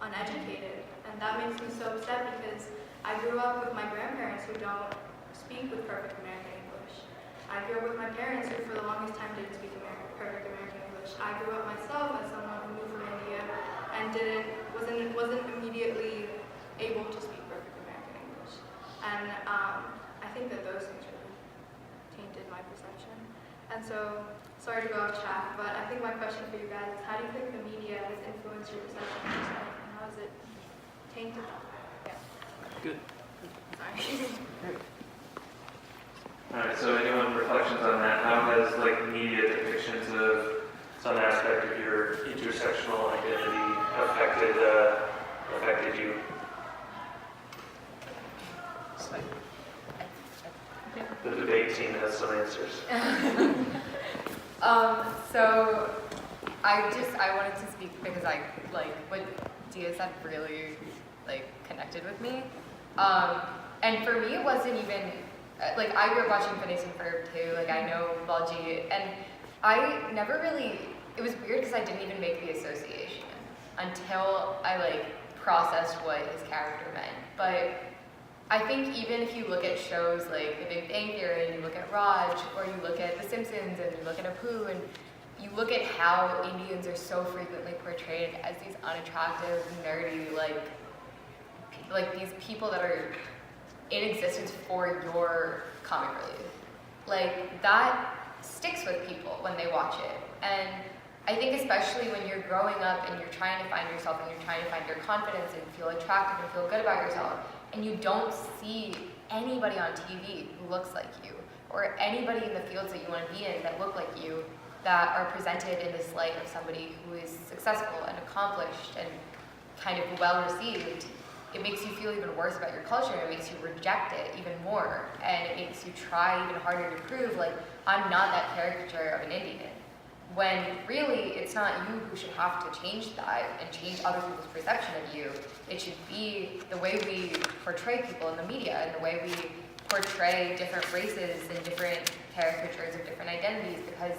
uneducated, and that makes me so upset because I grew up with my grandparents who don't speak with perfect American English. I grew up with my parents who for the longest time didn't speak perfect American English. I grew up myself as someone who moved from India and wasn't immediately able to speak perfect American English. And I think that those things really tainted my perception. And so, sorry to go off track, but I think my question for you guys is how do you think the media has influenced your perception of yourself, and how has it tainted that? Yeah. Good. Sorry. All right, so anyone reflections on that? How has like media depictions of some aspect of your intersectional identity affected you? The debate team has some answers. So I wanted to speak because I like what Dia said really like connected with me. And for me, it wasn't even like I grew up watching Phineas and Ferb too. Like I know Baljeet, and I never really. It was weird because I didn't even make the association until I like processed what his character meant. But I think even if you look at shows like The Big Bang Theory, and you look at Raj, or you look at The Simpsons, and you look at Apu, and you look at how Indians are so frequently portrayed as these unattractive, nerdy, like these people that are in existence for your comic relief. Like, that sticks with people when they watch it. And I think especially when you're growing up and you're trying to find yourself and you're trying to find your confidence and feel attractive and feel good about yourself, and you don't see anybody on TV who looks like you, or anybody in the fields that you want to be in that look like you, that are presented in this light of somebody who is successful and accomplished and kind of well received, it makes you feel even worse about your culture, and it makes you reject it even more, and it makes you try even harder to prove, like, I'm not that caricature of an Indian. When really, it's not you who should have to change that and change other people's perception of you. It should be the way we portray people in the media and the way we portray different races and different caricatures of different identities, because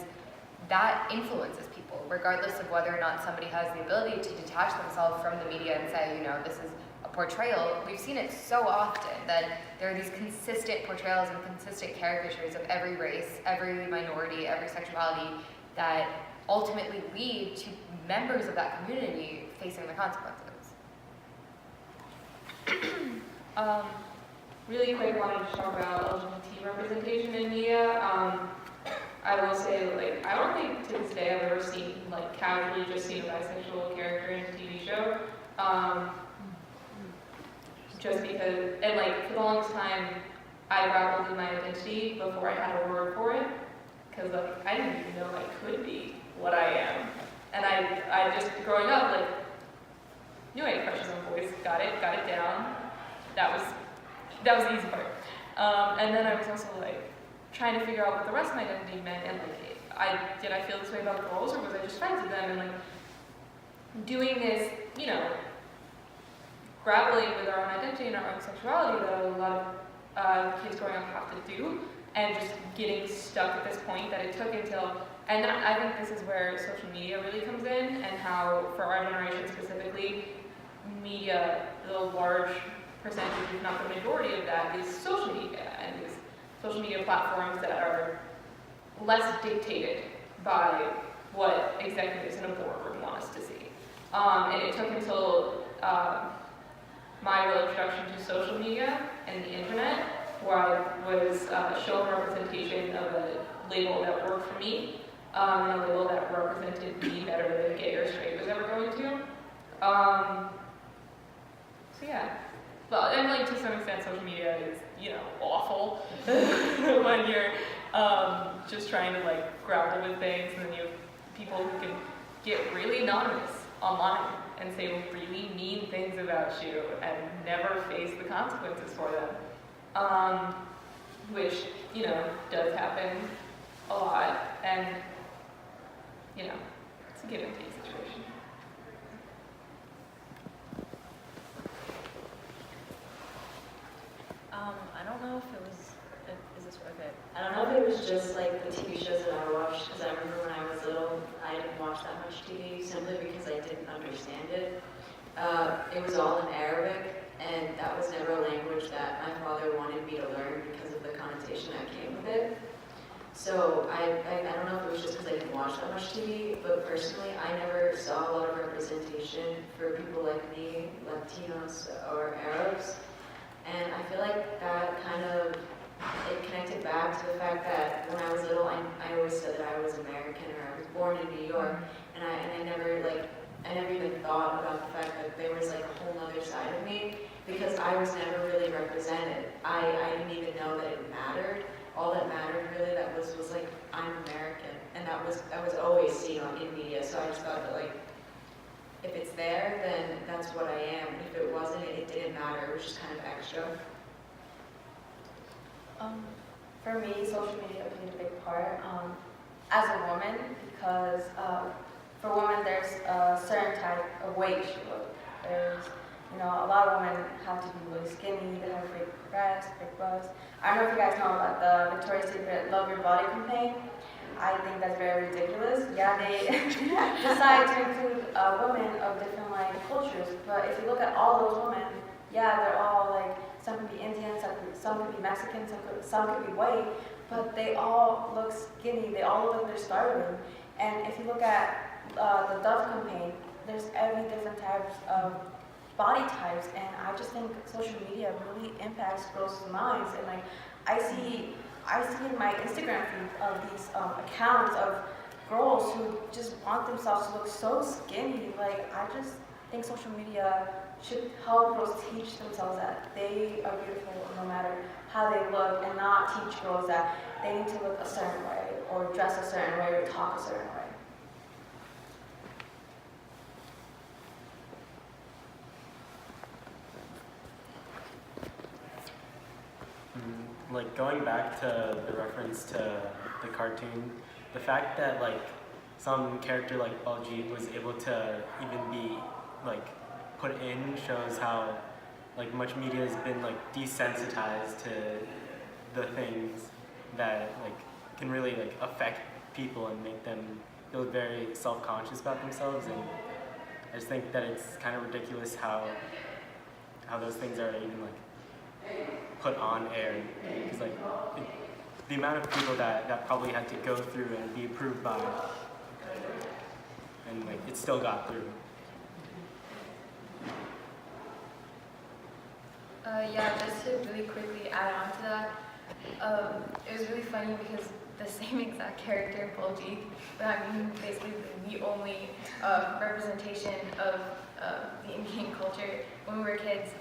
that influences people, regardless of whether or not somebody has the ability to detach themselves from the media and say, you know, this is a portrayal. We've seen it so often that there are these consistent portrayals and consistent caricatures of every race, every minority, every sexuality, that ultimately lead to members of that community facing the consequences. Really quick, I wanted to talk about LGBT representation in media. I will say, like, I don't think to this day I've ever seen, like, casually just seen a bisexual character in a TV show. Just because, and like, for the longest time, I grappled with my identity before I had a word for it. Because, like, I didn't even know I could be what I am. And I just, growing up, like, knew I had crushes on boys, got it down. That was the easy part. And then I was also, like, trying to figure out what the rest of my identity meant, and, like, did I feel this way about girls, or was I just friends with them? And, like, doing this, you know, grappling with our own identity and our own sexuality that a lot of kids growing up have to do, and just getting stuck at this point that it took until, and I think this is where social media really comes in, and how, for our generation specifically, media, the large percentage, if not the majority of that, is social media, and these social media platforms that are less dictated by what executives in a boardroom want us to see. And it took until my real introduction to social media and the internet, where I was shown representation of a label that worked for me, and a label that represented me better than gay or straight was ever going to. So yeah. Well, and like to some extent social media is, you know, awful when you're just trying to like grapple with things, and then you have people who can get really anonymous online and say really mean things about you and never face the consequences for them. Which, you know, does happen a lot, and, you know, it's a give and take situation. I don't know if it was, is this okay? I don't know if it was just like the TV shows that I watched, because I remember when I was little, I didn't watch that much TV simply because I didn't understand it. It was all in Arabic, and that was never a language that my father wanted me to learn because of the connotation that came with it. So I don't know if it was just because I didn't watch that much TV, but personally, I never saw a lot of representation for people like me, Latinos or Arabs. And I feel like that kind of, it connected back to the fact that when I was little, I always said that I was American, or I was born in New York, and I never even thought about the fact that there was like a whole other side of me, because I was never really represented. I didn't even know that it mattered. All that mattered really, that was like, I'm American, and that was always seen in media. So I just thought that, like, if it's there, then that's what I am. If it wasn't, it didn't matter. It was just kind of extra. For me, social media played a big part as a woman, because for women there's a certain type of way you should look. There's, you know, a lot of women have to be really skinny, they have big breasts, big busts. I don't know if you guys know about the Victoria's Secret Love Your Body campaign. I think that's very ridiculous. Yeah, they decide to include women of different like cultures, but if you look at all those women, yeah, they're all like some could be Indian, some could be Mexican, some could be white, but they all look skinny, they all look like they're starving. And if you look at the Dove campaign, there's every different types of body types, and I just think social media really impacts girls' minds. And like I see in my Instagram feed of these accounts of girls who just want themselves to look so skinny. Like I just think social media should help girls teach themselves that they are beautiful no matter how they look, and not teach girls that they need to look a certain way or dress a certain way or talk a certain way. Like going back to the reference to the cartoon, the fact that like some character like Baljeet was able to even be like put in shows how like much media has been like desensitized to the things that like can really like affect people and make them feel very self-conscious about themselves. And I just think that it's kind of ridiculous how those things are even like put on air, because like the amount of people that probably had to go through and be approved by, and like it still got through. Yeah, just to really quickly add on to that, it was really funny because the same exact character, Baljeet, but I mean basically the only representation of the Indian culture when we were kids.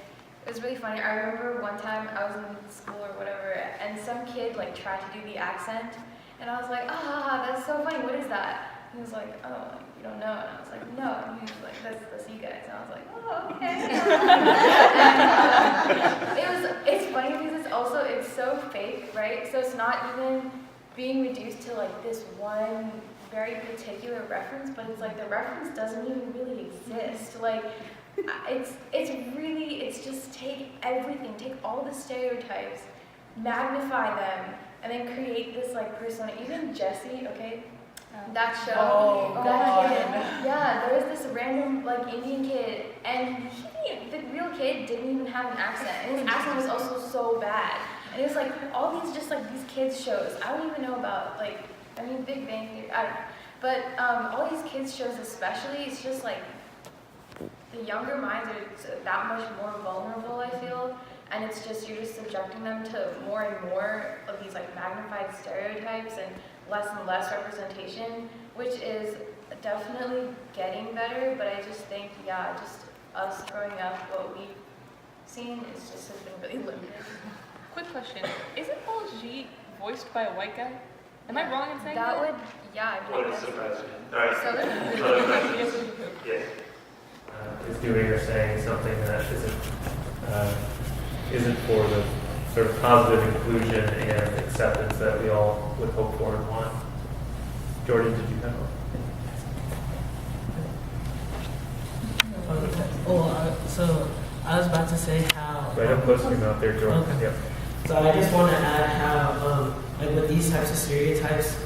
It was really funny. I remember one time I was in school or whatever, and some kid like tried to do the accent, and I was like, that's so funny. What is that? He was like, oh, you don't know? And I was like, no. And he was like, that's you guys. And I was like, oh, okay. And, it's funny because it's so fake, right? So it's not even being reduced to like this one very particular reference, but it's like the reference doesn't even really exist. Like. It's just take everything, take all the stereotypes, magnify them, and then create this like persona. Even Jessie, okay, that show, that kid, yeah, there was this random like Indian kid, and the real kid didn't even have an accent, and his accent was also so bad. And it was like all these just like these kids shows. I don't even know about like, I mean Big Bang Theory, I don't know, but all these kids shows especially, it's just like. The younger minds are that much more vulnerable, I feel, and it's just, you're just subjecting them to more and more of these like magnified stereotypes and less representation, which is definitely getting better, but I just think, yeah, just us growing up, what we've seen is just has been really limited. Quick question, isn't Baljeet voiced by a white guy? Am I wrong in saying that? That would, yeah, I What mean, is surprising? All right. so Yeah. Is doing or saying something that isn't for the sort of positive inclusion and acceptance that we all would hope for and want. Jordan, did you have So I was about to say how. right up close to your mouth there, Jordan? Okay. Yep. So I just want to add how, like with these types of stereotypes,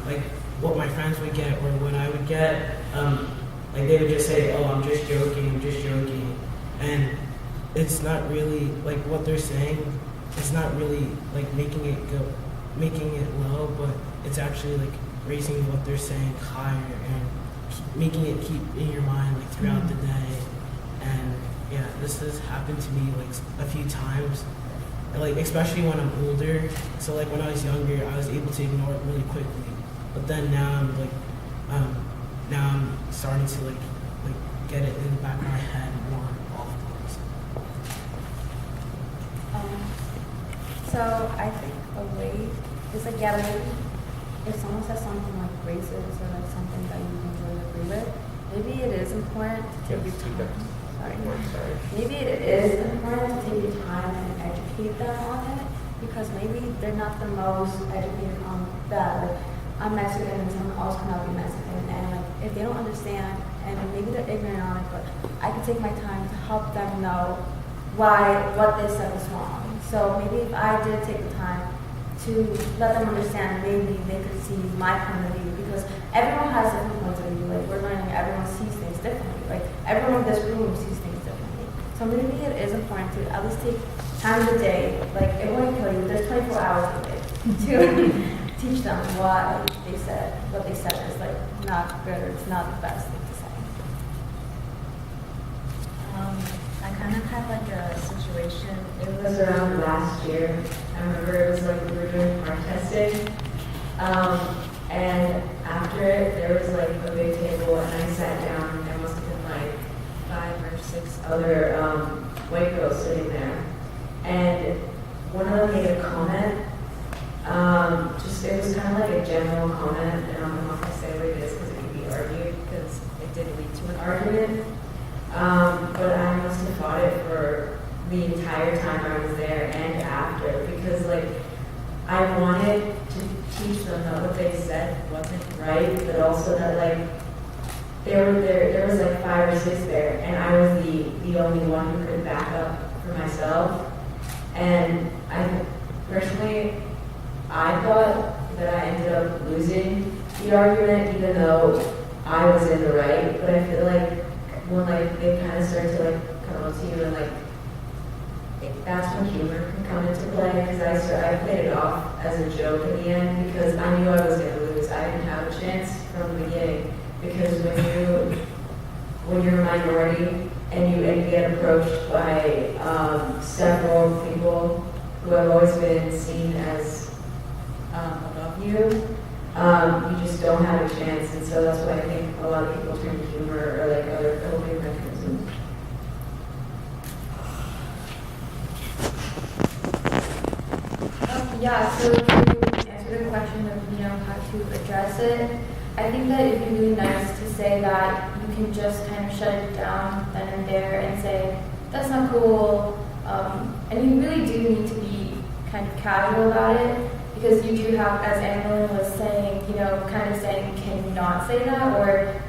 like what my friends would get or what I would get, like they would just say, oh, I'm just joking, and it's not really, like what they're saying, it's not really like making it low, but it's actually like raising what they're saying higher and making it keep in your mind like throughout the day. And yeah, this has happened to me like a few times, like especially when I'm older. So like when I was younger, I was able to ignore it really quickly, but then now I'm like, now I'm starting to like get it in the back of my head more often. So I think a way is like, yeah, maybe if someone says something like racist or like something that you don't really agree with, maybe it is important to take your time. Sorry. Maybe it is important to take your time and educate them on it, because maybe they're not the most educated on that. Like, I'm Mexican and someone else cannot be Mexican, and like if they don't understand, and maybe they're ignorant on it, but I can take my time to help them know what they said was wrong. So maybe if I did take the time to let them understand, maybe they could see my point of view, because everyone has different points of view. Like we're learning, everyone sees things differently. Like everyone in this room sees things differently. So maybe it is important to at least take time of the day, like it won't kill you, there's 24 hours a day to teach them why they said, what they said is like not good or it's not the best thing to say. I kind of had like a situation. It was around last year. I remember it was like we were doing art testing. And after it, there was like a big table and I sat down and there must have been like 5 or 6 other white girls sitting there. And one of them made a comment. It was kind of like a general comment, and I don't know if I say what it is because it could be argued, because it did lead to an argument. But I must have fought it for the entire time I was there and after, because like I wanted to teach them that what they said wasn't right, but also that like there was like 5 or 6 there, and I was the only one who could back up for myself. And I personally, I thought that I ended up losing the argument, even though I was in the right. But I feel like when like they kind of start to like come up to you and like that's when humor can come into play, because I played it off as a joke in the end because I knew I was going to lose. I didn't have a chance from the beginning, because when you're a minority and you get approached by several people who have always been seen as above you, you just don't have a chance. And so that's why I think a lot of people turn to humor or like other coping mechanisms. Yeah, so to answer the question of, how to address it, I think that it'd be really nice to say that you can just kind of shut it down then and there and say, that's not cool. And you really do need to be kind of casual about it, because you do have, as Annalyn was saying, kind of saying, can you not say that? Or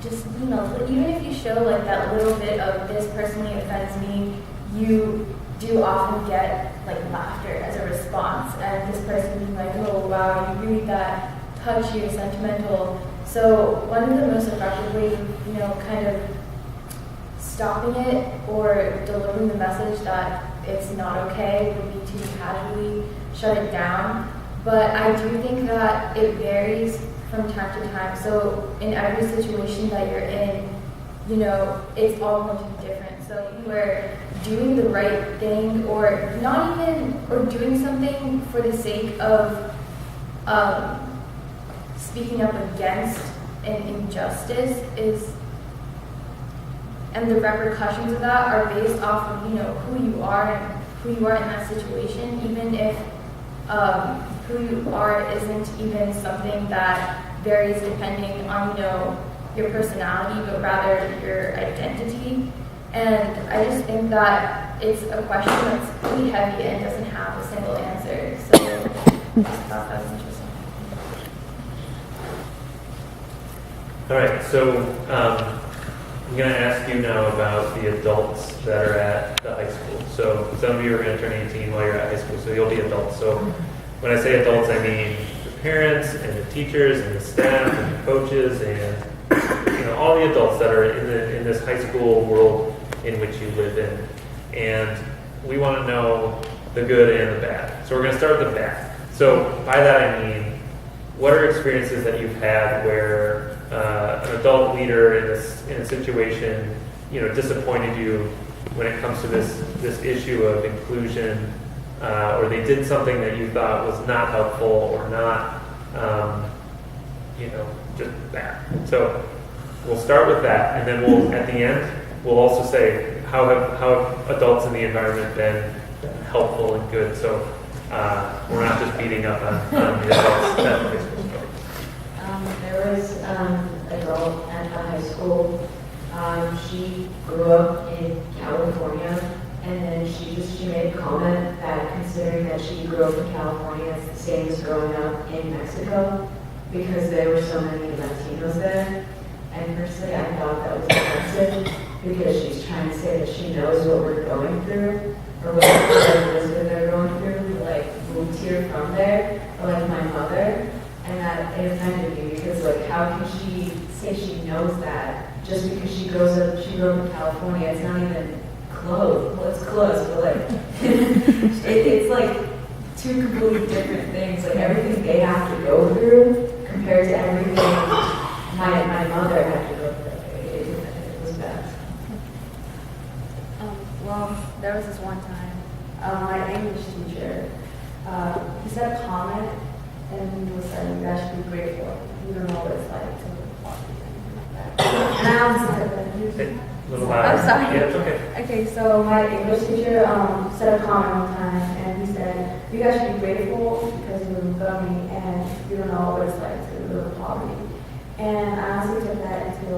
just, even if you show like that little bit of this personally offends me, you do often get like laughter as a response, and this person being like, oh wow, you read that touchy or sentimental. So one of the most effective ways of, kind of stopping it or delivering the message that it's not okay would be to casually shut it down. But I do think that it varies from time to time. So in every situation that you're in, it's all going to be different. So you are doing the right thing, or not even, or doing something for the sake of speaking up against an injustice and the repercussions of that are based off of, who you are and who you are in that situation, even if who you are isn't even something that varies depending on, your personality, but rather your identity. And I just think that it's a question that's really heavy and doesn't have a single answer. So I just thought that was interesting. All right, so I'm going to ask you now about the adults that are at the high school. So some of you are going to turn 18 while you're at high school, so you'll be adults. So when I say adults, I mean the parents and the teachers and the staff and the coaches and all the adults that are in this high school world in which you live in. And we want to know the good and the bad. So we're going to start with the bad. So by that I mean, what are experiences that you've had where an adult leader in a situation, disappointed you when it comes to this issue of inclusion, or they did something that you thought was not helpful or not, just bad. So we'll start with that, and then at the end we'll also say how have adults in the environment been helpful and good. So we're not just beating up on the adults. There was an adult at the high school. She grew up in California, and then she made a comment that considering that she grew up in California, it's the same as growing up in Mexico, because there were so many Latinos there. And personally, I thought that was offensive, because she's trying to say that she knows what we're going through, or what Elizabeth are going through, like moved here from there, or like my mother. And that it offended me, because like how can she say she knows that just because she grew up in California? It's not even close. Well, it's close, but like, it's like two completely different things. Like everything they have to go through compared to everything my mother had to go through. It was bad. Well, there was this one time, my English teacher, he said a comment, and he was saying, you guys should be grateful. You don't know what it's like to live in poverty or anything like that. And I was like, I'm sorry. Yeah, it's okay. Okay, so my English teacher said a comment one time, and he said, you guys should be grateful because you live in Montgomery and you don't know what it's like to live in poverty. And I honestly took that into,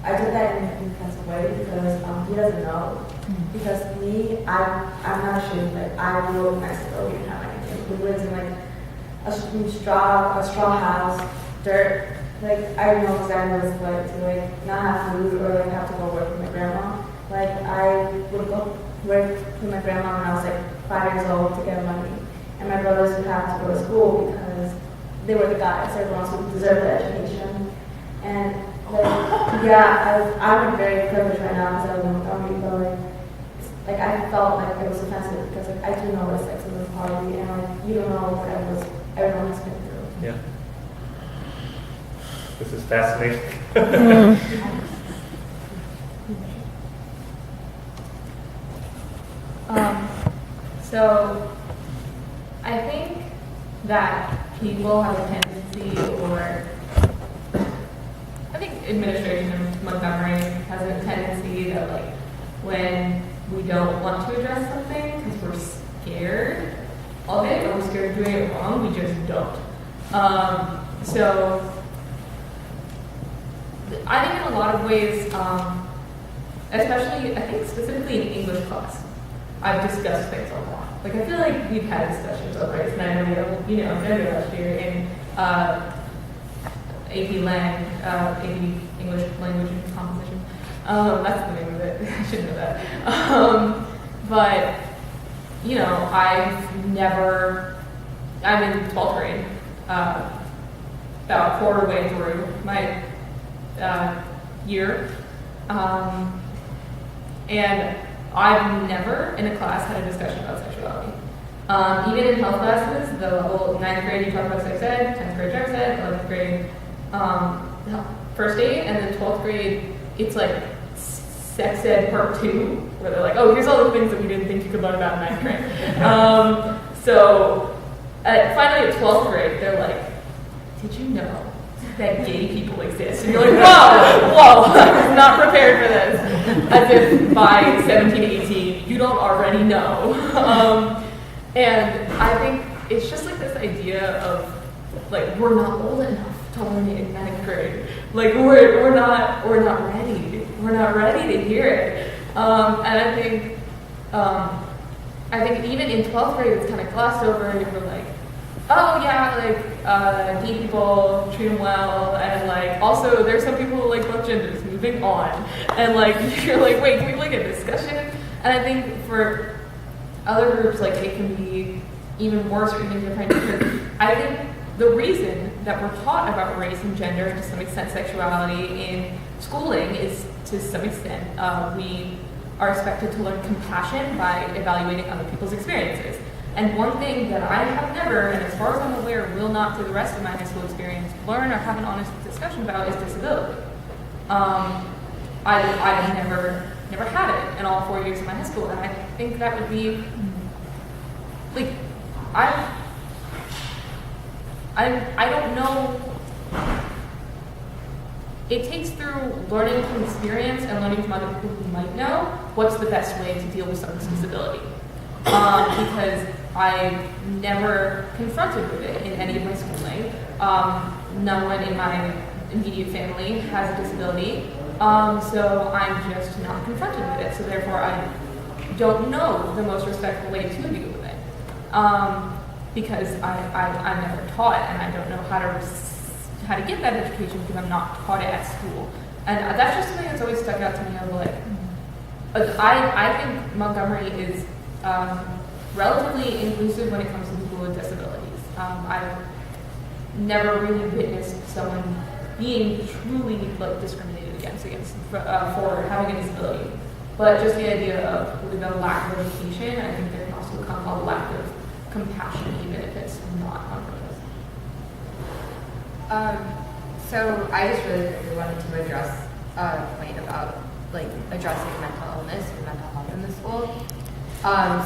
I took that in a defensive way because he doesn't know. Because me, I'm not ashamed, like I grew up in Mexico, we didn't have anything. We lived in like a straw house, dirt. Like I know exactly what it's like to like not have food or like have to go work with my grandma. Like I would go work with my grandma when I was like 5 years old to get money, and my brothers would have to go to school because they were the guys, they're the ones who deserved the education. And like yeah, I'm very privileged right now because I live in Montgomery, but like I felt like it was offensive because like I do know what it's like to live in poverty, and like you don't know what everyone has been through. Yeah. This is fascinating. So I think that people have a tendency, or I think administration in Montgomery has a tendency that like when we don't want to address something because we're scared of it or we're scared of doing it wrong, we just don't. So I think in a lot of ways, especially I think specifically in English class, I've discussed things a lot. Like I feel like we've had discussions on race, and I know we last year in AP Lang, AP English Language and Composition. That's the name of it. I should know that. But you know, I'm in 12th grade, about a quarter way through my year, and I've never in a class had a discussion about sexuality. Even in health classes, the whole 9th grade you talk about sex ed, 10th grade sex ed, 11th grade first aid, and then 12th grade it's like sex ed part 2, where they're like, oh, here's all the things that we didn't think you could learn about in 9th grade. So finally at 12th grade, they're like, did you know that gay people exist? And you're like, whoa, I was not prepared for this. As if by 17, 18, you don't already know. And I think it's just like this idea of, like, we're not old enough to learn it in 9th grade. Like, we're not ready. We're not ready to hear it. And I think even in 12th grade, it's kind of glossed over, and we're like, oh yeah, like gay people, treat them well, and like also there's some people who like both genders, moving on, and like you're like, wait, can we like a discussion? And I think for other groups, like it can be even worse or even different, because I think the reason that we're taught about race and gender, and to some extent sexuality in schooling, is to some extent we are expected to learn compassion by evaluating other people's experiences. And one thing that I have never, and as far as I'm aware, will not through the rest of my high school experience, learn or have an honest discussion about is disability. I've never had it in all 4 years of my high school, and I think that would be, like, I don't know. It takes through learning from experience and learning from other people who might know what's the best way to deal with someone's disability. Because I never confronted with it in any of my schooling. No one in my immediate family has a disability, so I'm just not confronted with it. So therefore, I don't know the most respectful way to deal with it, because I'm never taught, and I don't know how to get that education because I'm not taught it at school. And that's just something that's always stuck out to me. Of like, I think Montgomery is relatively inclusive when it comes to people with disabilities. I've never really witnessed someone being truly like discriminated against for having a disability But just the idea of with a lack of education, I think there can also come a lack of compassion, even if it's not on purpose. So I just really quickly wanted to address a point about like addressing mental illness and mental health in the school.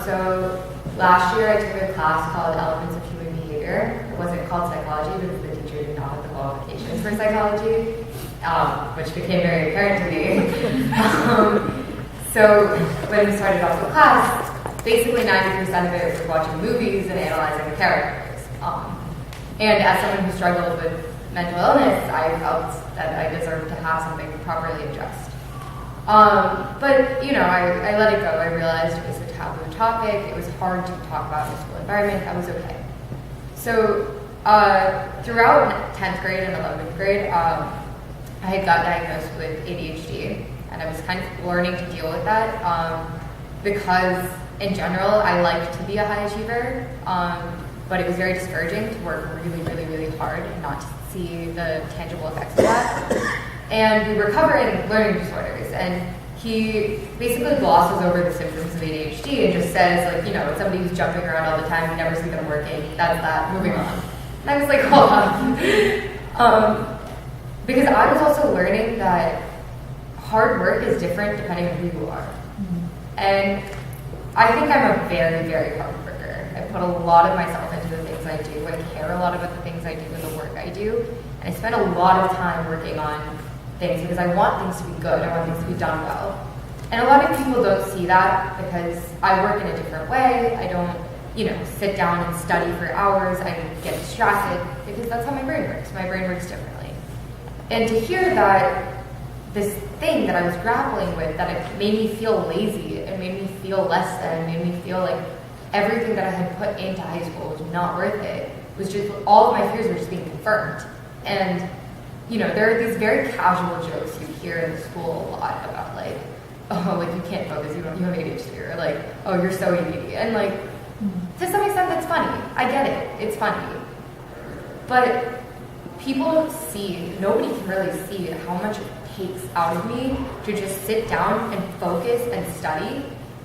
So last year I took a class called Elements of Human Behavior. It wasn't called psychology because the teacher did not have the qualifications for psychology, which became very apparent to me. So when we started off the class, basically 90% of it was watching movies and analyzing the characters. And as someone who struggled with mental illness, I felt that I deserved to have something properly addressed. But, you know, I let it go. I realized it was a taboo topic. It was hard to talk about in a school environment. That was okay. So throughout 10th grade and 11th grade, I had got diagnosed with ADHD, and I was kind of learning to deal with that because, in general, I like to be a high achiever, but it was very discouraging to work really, really, really hard and not to see the tangible effects of that. And we were covering learning disorders, and he basically glosses over the symptoms of ADHD and just says, like, you know, it's somebody who's jumping around all the time, you never see them working, that's that, moving on. And I was like, hold on. Because I was also learning that hard work is different depending on who you are. Mm-hmm. And I think I'm a very, very hard worker. I put a lot of myself into the things I do. I care a lot about the things I do and the work I do. And I spend a lot of time working on things because I want things to be good. I want things to be done well. And a lot of people don't see that because I work in a different way. I don't, you know, sit down and study for hours. I get distracted because that's how my brain works. My brain works differently. And to hear that this thing that I was grappling with, that it made me feel lazy, it made me feel less than, it made me feel like everything that I had put into high school was not worth it, was just, all of my fears were just being confirmed. And, you know, there are these very casual jokes you hear in school a lot about, like, oh, like, you can't focus, you have ADHD, or like, oh, you're so ADD. And like, to some extent that's funny. I get it, it's funny. But people don't see, nobody can really see how much it takes out of me to just sit down and focus and study.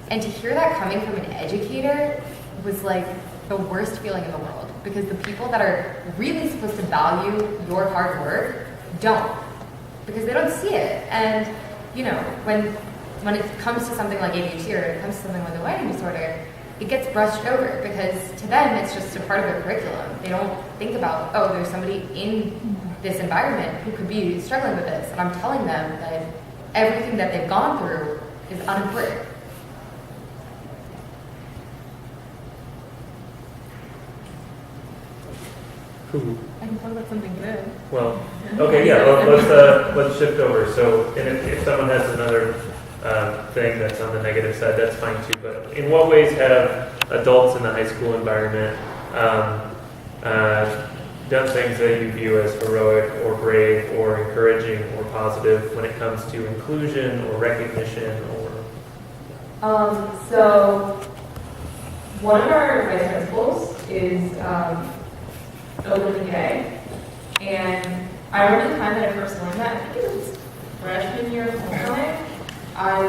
And to hear that coming from an educator was like the worst feeling in the world, because the people that are really supposed to value your hard work don't, because they don't see it. And you know, when it comes to something like ADHD, or it comes to something like a learning disorder, it gets brushed over because to them it's just a part of the curriculum. They don't think about, oh, there's somebody in this environment who could be struggling with this, and I'm telling them that everything that they've gone through is unimportant. Cool. I can talk about something good. Well, okay, yeah, let's shift over. So, and if someone has another thing that's on the negative side, that's fine too. But in what ways have adults in the high school environment done things that you view as heroic or brave or encouraging or positive when it comes to inclusion or recognition or? So one of our vice principals is openly gay, and I remember the time that I first learned that. I think it was freshman year of homecoming. I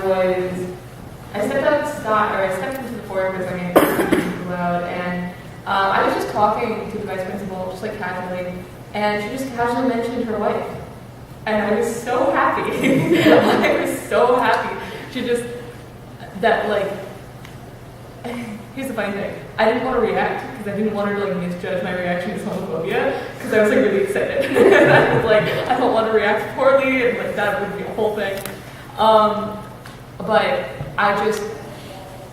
stepped into the foyer because I mean it was loud, and I was just talking to the vice principal, just like casually, and she just casually mentioned her wife, and I was so happy. I was so happy. She just here's the funny thing. I didn't want to react because I didn't want her to like misjudge my reaction to homophobia, because I was like really excited. I was like, I don't want to react poorly, and like that would be a whole thing. But I just,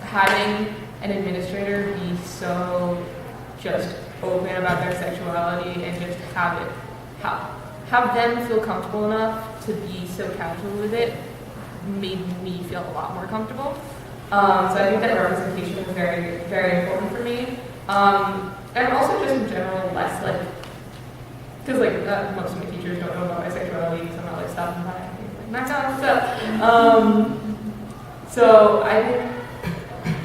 having an administrator be so just open about their sexuality and just have them feel comfortable enough to be so casual with it made me feel a lot more comfortable. So I think that representation is very, very important for me. And also just in general, less like, because like most of my teachers don't know about my sexuality, because I'm not like stopping by and like that kind of stuff. So I think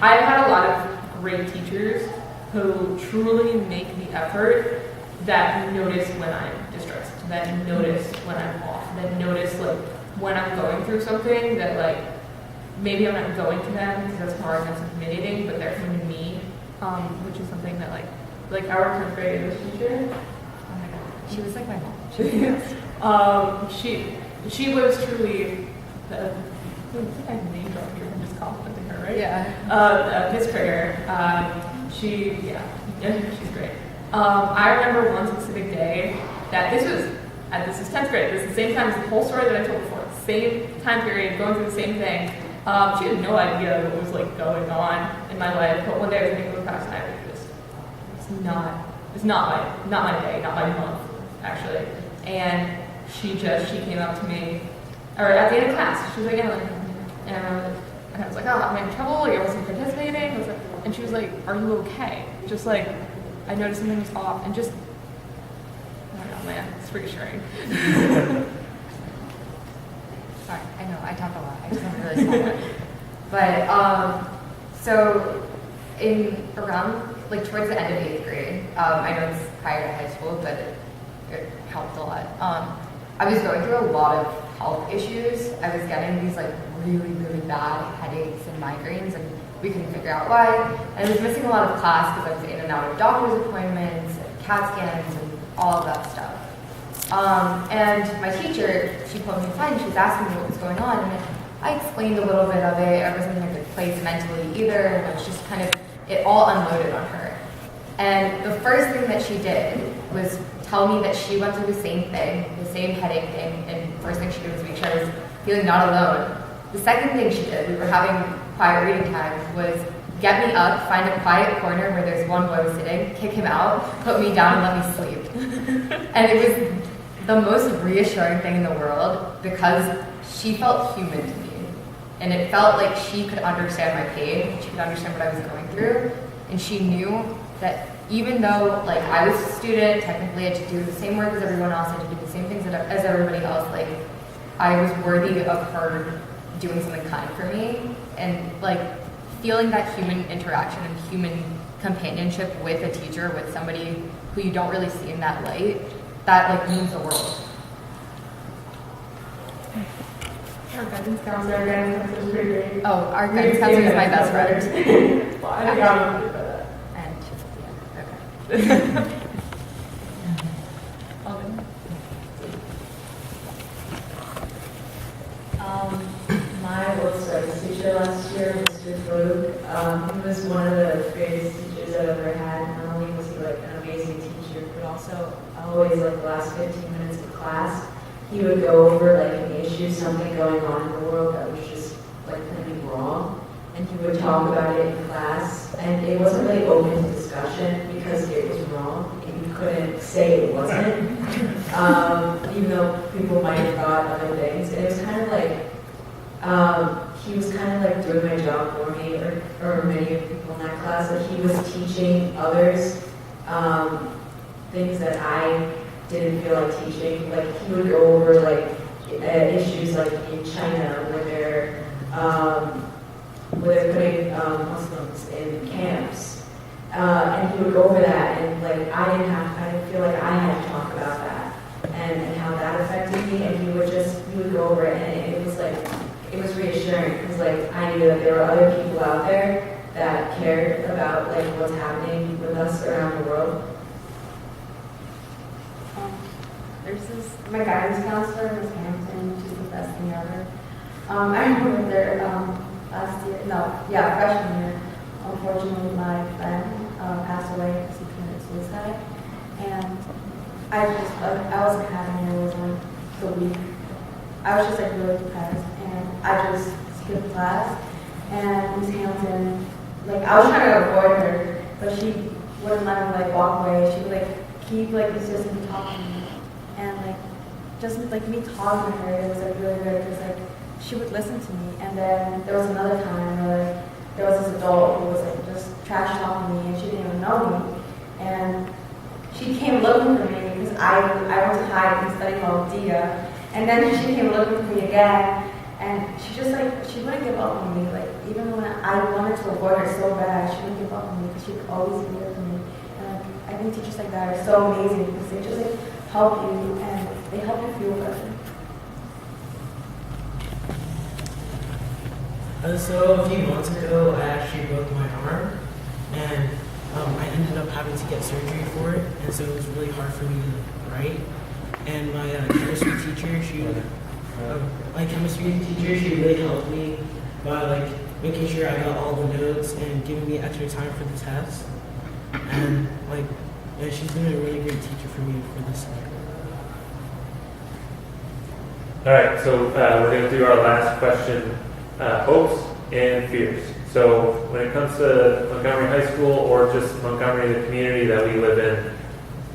I've had a lot of great teachers who truly make the effort, that notice when I'm distressed, that notice when I'm off, that notice like when I'm going through something that like maybe I'm not going to them because that's hard and that's intimidating, but they're coming to me, which is something that like our 10th grade English teacher. Oh my god, She was like my mom. She was truly the. I think I name dropped here. I'm just complimenting her, right? Yeah. Miss Krieger. She's great. I remember one specific day that this is 10th grade. This is the same time as the whole story that I told before. Same time period, going through the same thing. She had no idea what was like going on in my life. But one day I was thinking, past and I was just, it's not my day, not my month, actually. And she came up to me, or at the end of class, she was like, and I was like, oh, am I in trouble? I wasn't participating. And she was like, are you okay? Just like, I noticed something was off, and just, I don't know, man, it's reassuring. Sorry, I know, I talk a lot. I just have a really small one. But, so, around, like, towards the end of 8th grade, I know it's prior to high school, but it helped a lot. I was going through a lot of health issues. I was getting these, like, really, really bad headaches and migraines, and we couldn't figure out why. And I was missing a lot of class because I was in and out of doctor's appointments, and CAT scans, and all of that stuff. And my teacher, she pulled me aside and she was asking me what was going on, and I explained a little bit of it. I wasn't in a good place mentally either, and it was just kind of, it all unloaded on her. And the first thing that she did was tell me that she went through the same thing, the same headache thing, and the first thing she did was make sure I was feeling not alone. The second thing she did, we were having quiet reading time, was get me up, find a quiet corner where there's one boy sitting, kick him out, put me down, and let me sleep. And it was the most reassuring thing in the world because she felt human to me. And it felt like she could understand my pain, she could understand what I was going through, and she knew that even though like I was a student, technically I had to do the same work as everyone else, I had to do the same things as everybody else, like I was worthy of her doing something kind for me, and like feeling that human interaction and human companionship with a teacher, with somebody who you don't really see in that light, that like means the world. Our guidance counselor is pretty great. Oh, our guidance counselor is my best friend. Well, I think I'm gonna do that. And yeah, okay. My world studies teacher last year, Mr. Luke, he was one of the greatest teachers I've ever had. Not only was he like an amazing teacher, but also always like the last 15 minutes of class, he would go over like an issue, something going on in the world that was just like plainly wrong, and he would talk about it in class, and it wasn't really open discussion because it was wrong, and you couldn't say it wasn't, even though people might have thought other things. And it was kind of like, he was kind of like doing my job for me, or many of the people in that class, that he was teaching others things that I didn't feel like teaching. Like he would go over like issues like in China where they're putting Muslims in camps, and he would go over that, and like I didn't feel like I had to talk about that and how that affected me, and he would go over it, and it was like, it was reassuring because like I knew that there were other people out there that cared about like what's happening with us around the world. There's my guidance counselor, Ms. Hampton, she's the best thing ever. I remember there freshman year, unfortunately my friend passed away because he committed suicide, and I wasn't having it. It was like the week. I was just like really depressed, and I just skipped class. And Ms. Hampton, like I was trying to avoid her, but she wouldn't let me like walk away. She would like keep like insisting talking to me, and like just like me talking to her, it was like really good because like she would listen to me. And then there was another time where like there was this adult who was like just trash talking me, and she didn't even know me, and she came looking for me because I went to hide and study called Dia. And then she came looking for me again, and she just like, she wouldn't give up on me. Like, even when I wanted to avoid her so bad, she wouldn't give up on me because she would always be there for me. And like, I think teachers like that are so amazing because they just like help you and they help you feel better. So a few months ago, I actually broke my arm, and I ended up having to get surgery for it, and so it was really hard for me to write. And my chemistry teacher, she really helped me by making sure I got all the notes and giving me extra time for the test. And she's been a really great teacher for me for this cycle. All right, so we're going to do our last question, hopes and fears. So when it comes to Montgomery High School or just Montgomery, the community that we live in,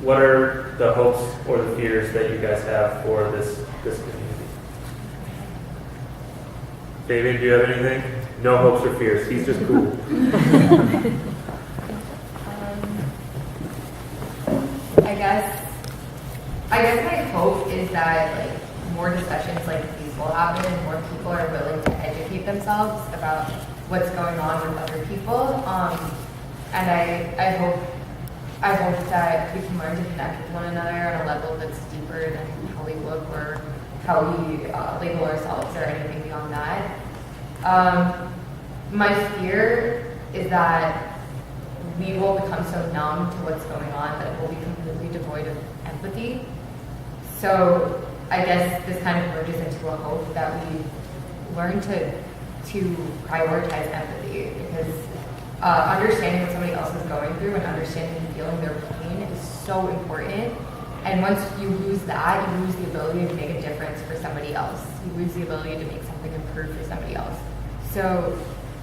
what are the hopes or the fears that you guys have for this community? David, do you have anything? No hopes or fears. He's just cool. I guess my hope is that more discussions like these will happen and more people are willing to educate themselves about what's going on with other people. And I hope that we can learn to connect with one another on a level that's deeper than how we look or how we label ourselves or anything beyond that. My fear is that we will become so numb to what's going on that we'll be completely devoid of empathy. So I guess this kind of merges into a hope that we learn to prioritize empathy, because understanding what somebody else is going through and understanding and feeling their pain is so important. And once you lose that, you lose the ability to make a difference for somebody else. You lose the ability to make something improve for somebody else. So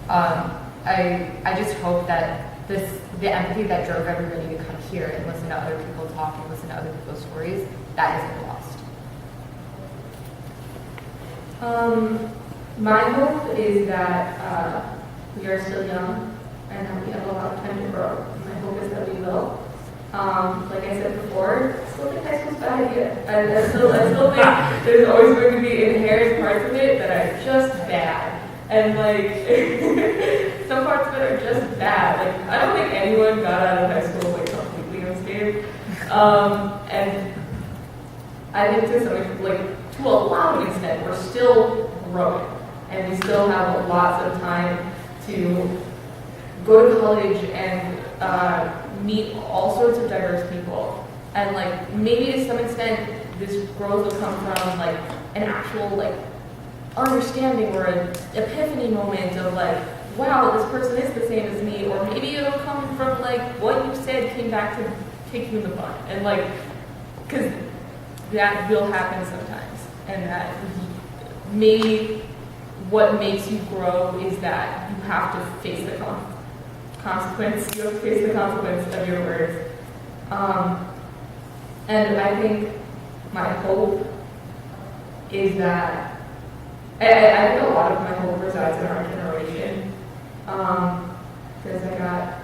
I just hope that the empathy that drove everybody to come here and listen to other people talk and listen to other people's stories, that isn't lost. My hope is that we are still young and that we have a lot of time to grow. My hope is that we will. Like I said before, I still think high school's a bad idea. I still think there's always going to be inherent parts of it that are just bad. And some parts of it are just bad. I don't think anyone got out of high school completely unscathed. And I think to a lot of extent, we're still growing, and we still have lots of time to go to college and meet all sorts of diverse people. And maybe to some extent, this growth will come from an actual understanding or an epiphany moment of wow, this person is the same as me, or maybe it'll come from what you said came back to kick you in the butt, and because that will happen sometimes, and that maybe what makes you grow is that you have to face the consequence. You have to face the consequence of your words. And I think my hope is that I think a lot of my hope resides in our generation, because I got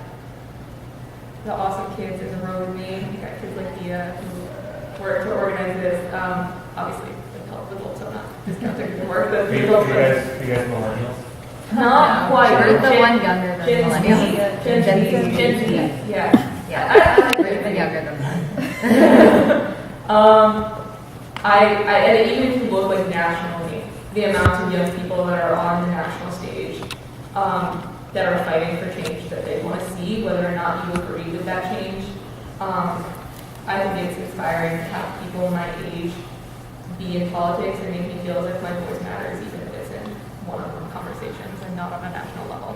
the awesome kids in the room with me. I got kids like Dia who work to organize this. Obviously, help adults, I'm not discounting the work that the adults do. You guys millennials? Not quite. We're the one younger than millennials. Gen Z. Yeah. I'm even younger than that. And even if you look nationally, the amount of young people that are on the national stage that are fighting for change that they want to see, whether or not you agree with that change, I think it's inspiring to have people my age be in politics and make me feel as if my voice matters, even if it's in one-on-one conversations and not on a national level.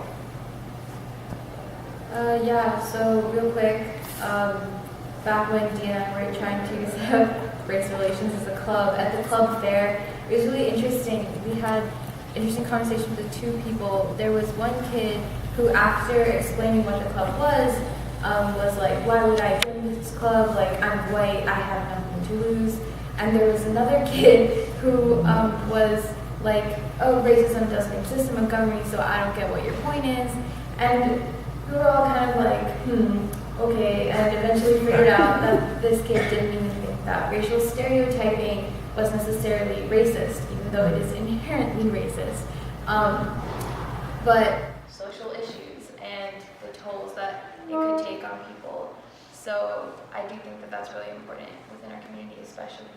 So real quick, back when Dina and I were trying to set up race relations as a club, at the club fair, it was really interesting. We had interesting conversations with two people. There was one kid who, after explaining what the club was like, why would I join this club? I'm white, I have nothing to lose. And there was another kid who was like, oh, racism doesn't exist in Montgomery, so I don't get what your point is. And we were all kind of okay, and eventually figured out that this kid didn't even think that racial stereotyping was necessarily racist, even though it is inherently racist. But social issues and the tolls that it could take on people. So I do think that that's really important within our community, especially.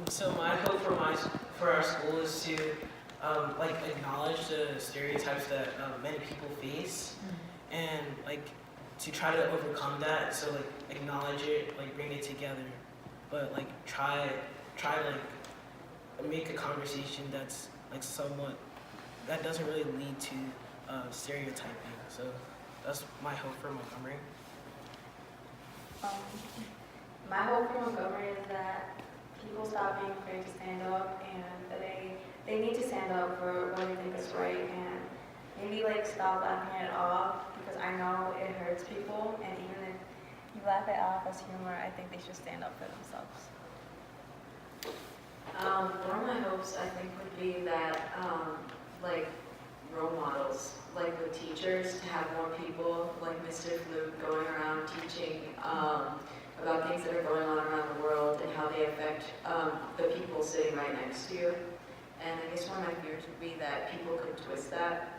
So my hope for our school is to like acknowledge the stereotypes that many people face, and like to try to overcome that. So like acknowledge it, like bring it together, but like try like make a conversation that's like somewhat that doesn't really lead to stereotyping. So that's my hope for Montgomery. My hope for Montgomery is that people stop being afraid to stand up, and that they need to stand up for what they think is right, and maybe like stop laughing it off, because I know it hurts people, and even if you laugh it off as humor, I think they should stand up for themselves. One of my hopes, I think, would be that like role models, like with teachers, to have more people like Mr. Fluke going around teaching about things that are going on around the world and how they affect the people sitting right next to you. And I guess one of my fears would be that people could twist that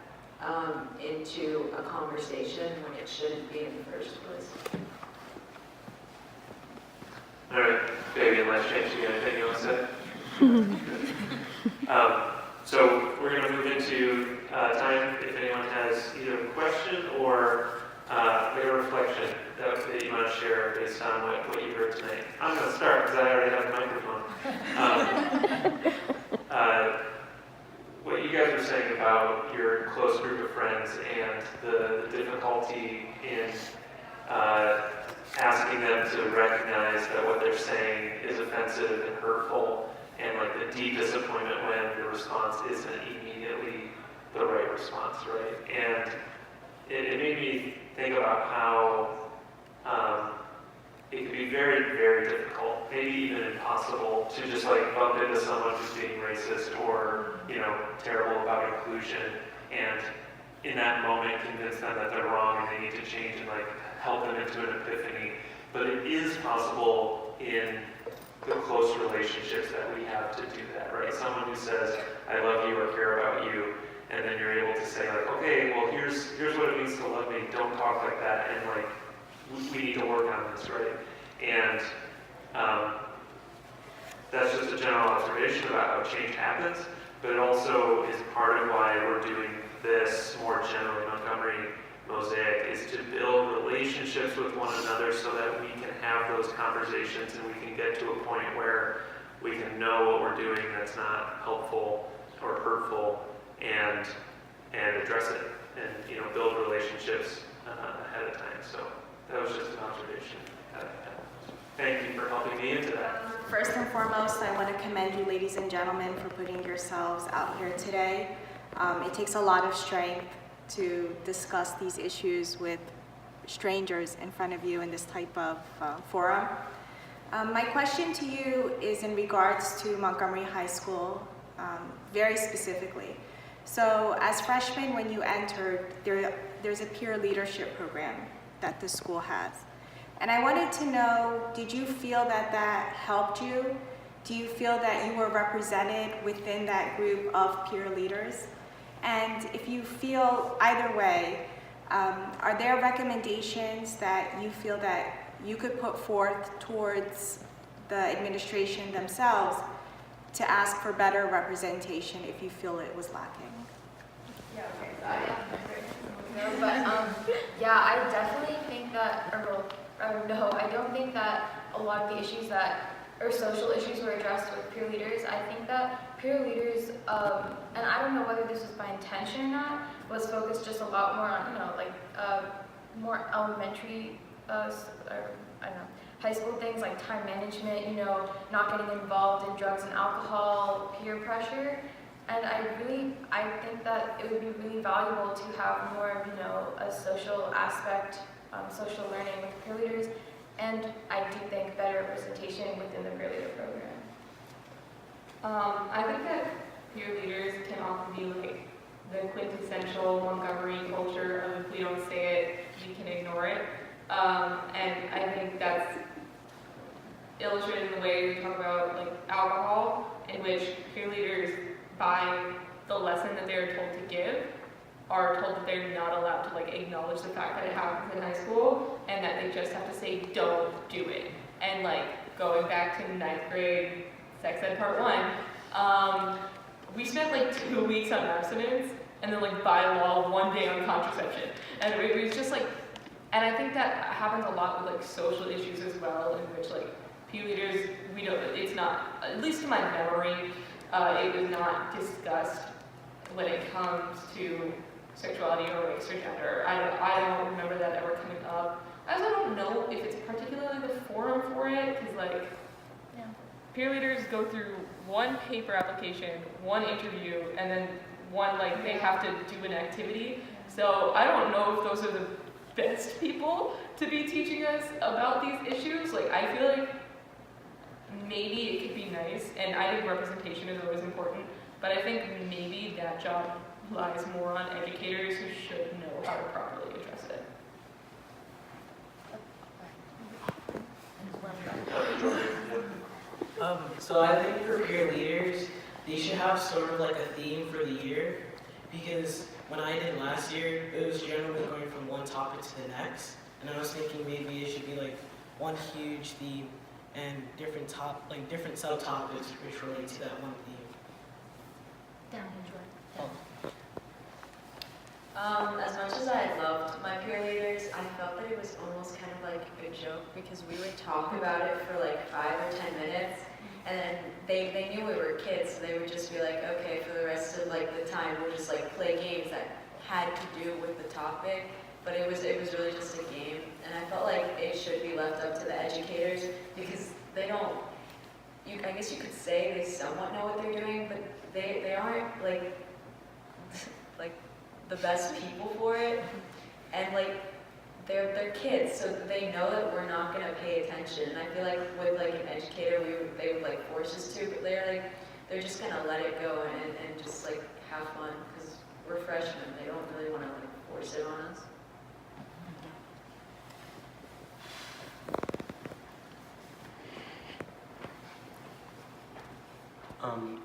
into a conversation when it shouldn't be in the first place. All right, baby, and last chance, you got anything you want to say? So we're going to move into time if anyone has either a question or a reflection that you want to share based on what you heard tonight. I'm going to start because I already have the microphone. What you guys were saying about your close group of friends and the difficulty in asking them to recognize that what they're saying is offensive and hurtful, and like the deep disappointment when the response isn't immediately the right response, right? And it made me think about how it could be very, very difficult, maybe even impossible, to just like bump into someone who's being racist or, you know, terrible about inclusion, and in that moment convince them that they're wrong and they need to change and like help them into an epiphany. But it is possible in the close relationships that we have to do that, right? Someone who says, I love you or care about you, and then you're able to say like, okay, well here's what it means to love me, don't talk like that, and like, we need to work on this, right? And that's just a general observation about how change happens, but it also is part of why we're doing this more generally. Montgomery Mosaic is to build relationships with one another so that we can have those conversations and we can get to a point where we can know what we're doing that's not helpful or hurtful, and address it, and you know, build relationships ahead of time. So that was just an observation. Thank you for helping me into that. First and foremost, I want to commend you, ladies and gentlemen, for putting yourselves out here today. It takes a lot of strength to discuss these issues with strangers in front of you in this type of forum. My question to you is in regards to Montgomery High School, very specifically. So as freshmen, when you entered, there's a peer leadership program that the school has. And I wanted to know, did you feel that that helped you? Do you feel that you were represented within that group of peer leaders? And if you feel either way, are there recommendations that you feel that you could put forth towards the administration themselves to ask for better representation if you feel it was lacking? Yeah, okay, yeah, I definitely think that, no, I don't think that a lot of the issues or social issues were addressed with peer leaders. I think that peer leaders, and I don't know whether this was by intention or not, was focused just a lot more on, you know, like more elementary, or I don't know, high school things like time management, you know, not getting involved in drugs and alcohol, peer pressure. And I think that it would be really valuable to have more, you know, a social aspect, social learning with peer leaders. And I do think better representation within the peer leader program. I think that peer leaders can often be like the quintessential Montgomery culture of if we don't say it, we can ignore it. And I think that's illustrated in the way we talk about like alcohol, in which peer leaders, by the lesson that they're told to give, are told that they're not allowed to like acknowledge the fact that it happens in high school, and that they just have to say, don't do it. And like going back to 9th grade sex ed part 1, we spent like 2 weeks on abstinence, and then like by law 1 day on contraception. And it was just like, and I think that happens a lot with like social issues as well, in which like peer leaders, we don't, it's not, at least to my memory, it was not discussed when it comes to sexuality or race or gender. I don't remember that ever coming up. I also don't know if it's particularly the forum for it, because like, peer leaders go through one paper application, one interview, and then one, like, they have to do an activity. So I don't know if those are the best people to be teaching us about these issues. Like, I feel like maybe it could be nice, and I think representation is always important, but I think maybe that job lies more on educators who should know how to properly address it. So I think for peer leaders, they should have sort of like a theme for the year, because when I did last year, it was generally going from one topic to the next, and I was thinking maybe it should be like one huge theme and different subtopics which relate to that one theme. As much as I loved my peer leaders, I felt that it was almost kind of like a joke, because we would talk about it for like 5 or 10 minutes, and then they knew we were kids, so they would just be like, okay, for the rest of like the time, we'll just like play games that had to do with the topic, but it was really just a game, and I felt like it should be left up to the educators, because they don't, I guess you could say they somewhat know what they're doing, but they aren't like the best people for it, and like they're kids, so they know that we're not gonna pay attention. And I feel like with like an educator, they would like force us to, but they're just gonna let it go and just like have fun, because we're freshmen. They don't really want to like force it on us.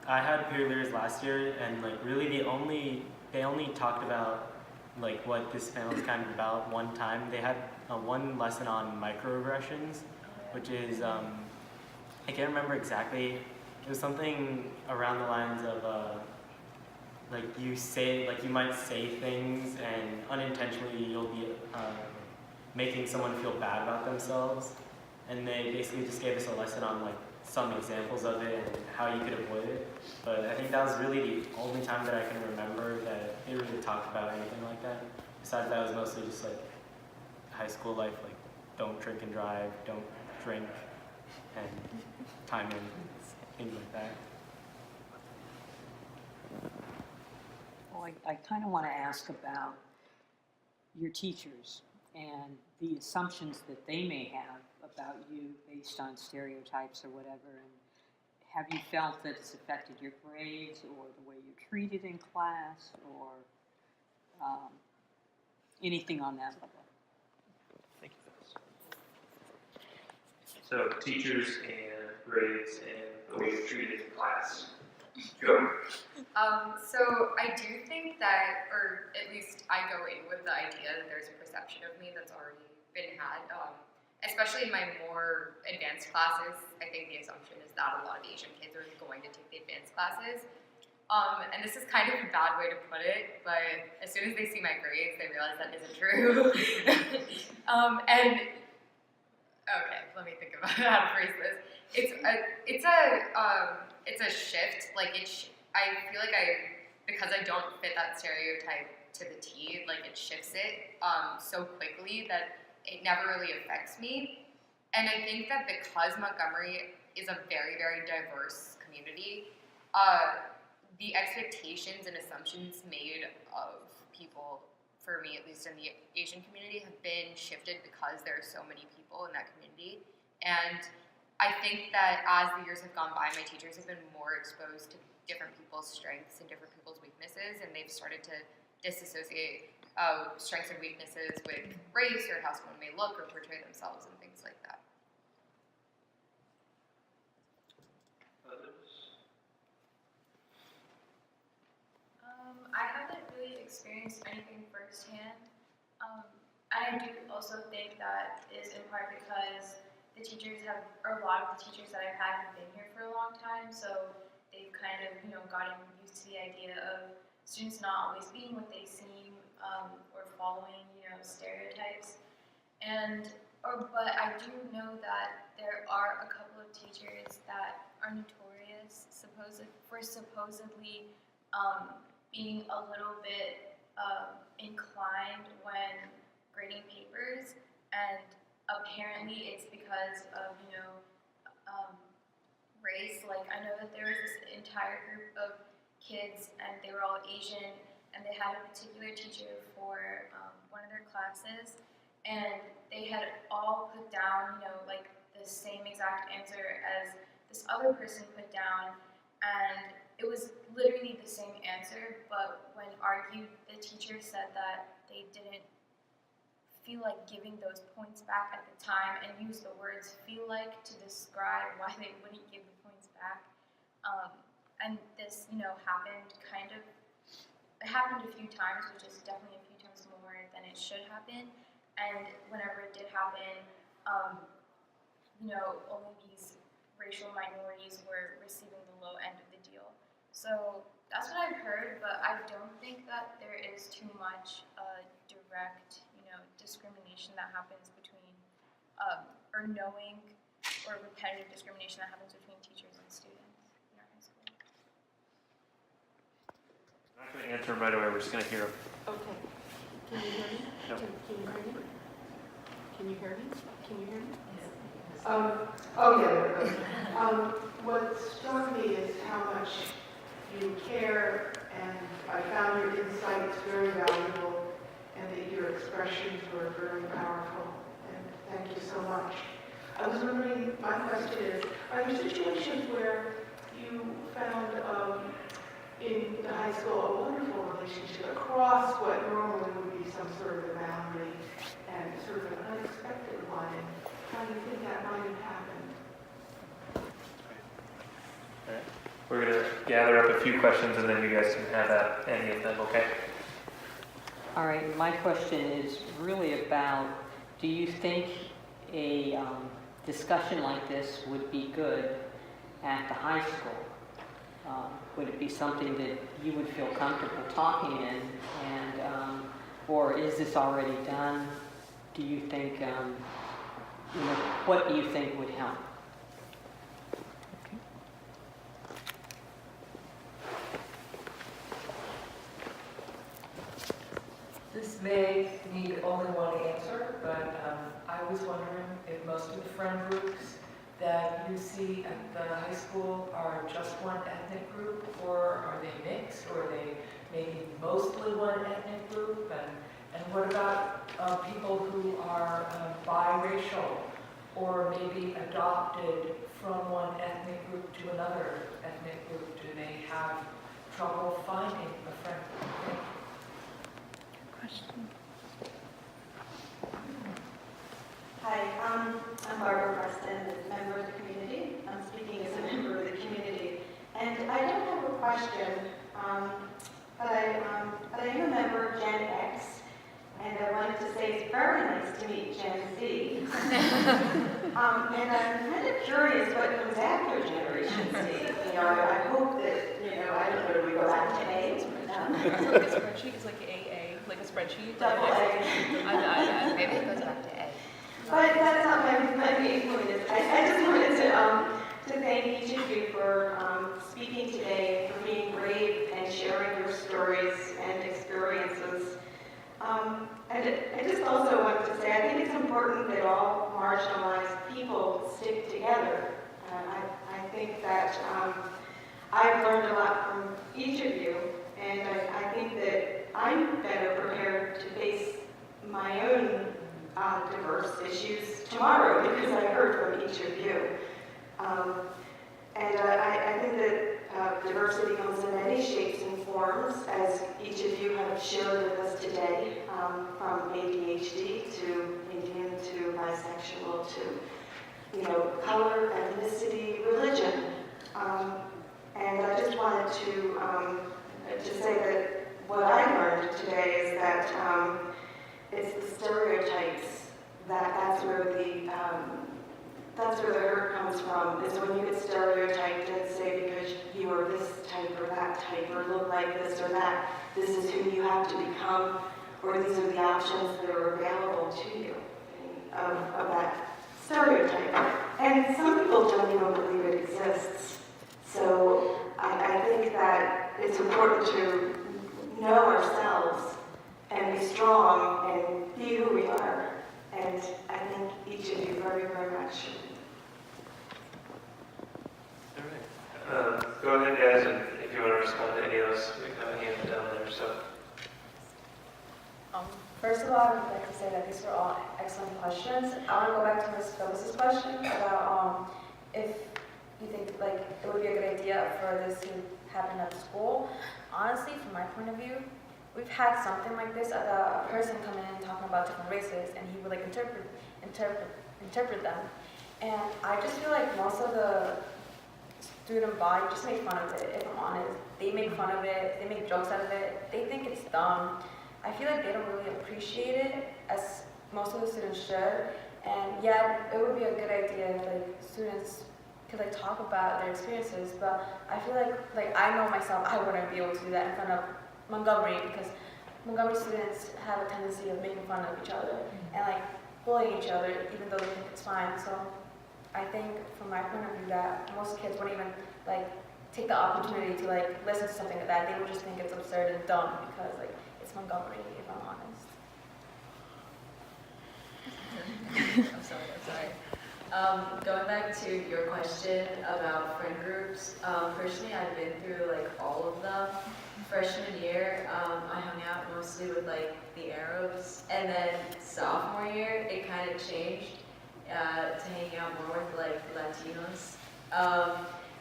I had peer leaders last year, and like really they only talked about like what this panel is kind of about one time. They had one lesson on microaggressions, which is I can't remember exactly. It was something around the lines of like you might say things and unintentionally you'll be making someone feel bad about themselves, and they basically just gave us a lesson on like some examples of it and how you could avoid it. But I think that was really the only time that I can remember that they really talked about anything like that. Besides that, it was mostly just like high school life, like don't drink and drive, don't drink, and time in, things like that. Well, I kind of want to ask about your teachers and the assumptions that they may have about you based on stereotypes or whatever. And have you felt that it's affected your grades or the way you're treated in class or anything on that level? Thank you. So teachers and grades and the way you're treated in class. Go. So I do think that, or at least I go in with the idea that there's a perception of me that's already been had, especially in my more advanced classes. I think the assumption is that a lot of Asian kids are going to take the advanced classes. And this is kind of a bad way to put it, but as soon as they see my grades, they realize that isn't true. And okay, let me think about how to phrase this. It's a shift. Like I feel like because I don't fit that stereotype to the T, like it shifts it so quickly that it never really affects me. And I think that because Montgomery is a very, very diverse community, the expectations and assumptions made of people, for me at least in the Asian community, have been shifted because there are so many people in that community. And I think that as the years have gone by, my teachers have been more exposed to different people's strengths and different people's weaknesses, and they've started to disassociate strengths and weaknesses with race or how someone may look or portray themselves and things like that. I haven't really experienced anything firsthand, and I do also think that is in part because the teachers have, or a lot of the teachers that I've had have been here for a long time, so they they've kind of, gotten used to the idea of students not always being what they seem, or following, stereotypes. But I do know that there are a couple of teachers that are notorious for supposedly being a little bit inclined when grading papers, and apparently it's because of, race. Like, I know that there was this entire group of kids, and they were all Asian, and they had a particular teacher for one of their classes, and they had all put down, like the same exact answer as this other person put down, and it was literally the same answer, but when argued, the teacher said that they didn't feel like giving those points back at the time, and used the words "feel like" to describe why they wouldn't give the points back. And this, happened it happened a few times, which is definitely a few times more than it should happen. And whenever it did happen, only these racial minorities were receiving the low end of the deal. So that's what I've heard, but I don't think that there is too much direct, discrimination that happens between, or knowing or repetitive discrimination that happens between teachers and students in our high school. I'm not going to answer them right away. We're just going to hear them. Okay. Can you hear me? No. Can you hear me? Can you hear me? Can you hear me? Yes. What struck me is how much you care, and I found your insights very valuable, and that your expressions were very powerful. And thank you so much. I was wondering, my question is, are there situations where you found in the high school a wonderful relationship across what normally would be some sort of a boundary, and sort of an unexpected one? And how do you think that might have happened? All right. We're going to gather up a few questions, and then you guys can have any of them, okay? All right, my question is really about, do you think a discussion like this would be good at the high school? Would it be something that you would feel comfortable talking in, and or is this already done? Do you think, what do you think would help? This may need only one answer, but I was wondering if most of the friend groups that you see at the high school are just one ethnic group, or are they mixed, or are they maybe mostly one ethnic group? And what about people who are biracial, or maybe adopted from one ethnic group to another ethnic group? Do they have trouble finding a friend group? Question. Hi, I'm Barbara Preston, a member of the community. I'm speaking as a member of the community. And I don't have a question, but I am a member of Gen X, and I wanted to say it's very nice to meet Gen Z. And I'm kind of curious what comes after Generation Z. I hope that, I don't know, do we go back to A? A spreadsheet is like AA, like a spreadsheet. Double A. Maybe it goes back to A. But that's not my main point. I just wanted to thank each of you for speaking today, for being brave and sharing your stories and experiences. And I just also wanted to say, I think it's important that all marginalized people stick together. I think that I've learned a lot from each of you, and I think that I'm better prepared to face my own diverse issues tomorrow because I heard from each of you. And I think that diversity comes in many shapes and forms, as each of you have shared with us today, from ADHD to Indian to bisexual to, color, ethnicity, religion. And I just wanted to say that what I learned today is that it's the stereotypes that's where that's where the hurt comes from, is when you get stereotyped and say because you are this type or that type or look like this or that, this is who you have to become, or these are the options that are available to you of that stereotype. And some people don't even believe it exists. So I think that it's important to know ourselves and be strong and be who we are. And I thank each of you very, very much. All right. Go ahead, guys, and if you want to respond to any of those, we have a hand down there. So. First of all, I would like to say that these were all excellent questions. I want to go back to Ms. Phillips's question about if you think like it would be a good idea for this to happen at school. Honestly, from my point of view, we've had something like this about a person coming in talking about different races, and he would like interpret them. And I just feel like most of the student body just make fun of it, if I'm honest. They make fun of it, they make jokes out of it, they think it's dumb. I feel like they don't really appreciate it as most of the students should. And yeah, it would be a good idea if like students could like talk about their experiences, but I feel like I know myself I wouldn't be able to do that in front of Montgomery, because Montgomery students have a tendency of making fun of each other and like bullying each other even though they think it's fine. So I think from my point of view that most kids wouldn't even like take the opportunity to like listen to something like that. They would just think it's absurd and dumb because like it's Montgomery, if I'm honest. I'm sorry. Going back to your question about friend groups, personally I've been through like all of them. Freshman year, I hung out mostly with like the Arabs, and then sophomore year it kind of changed to hanging out more with like Latinos.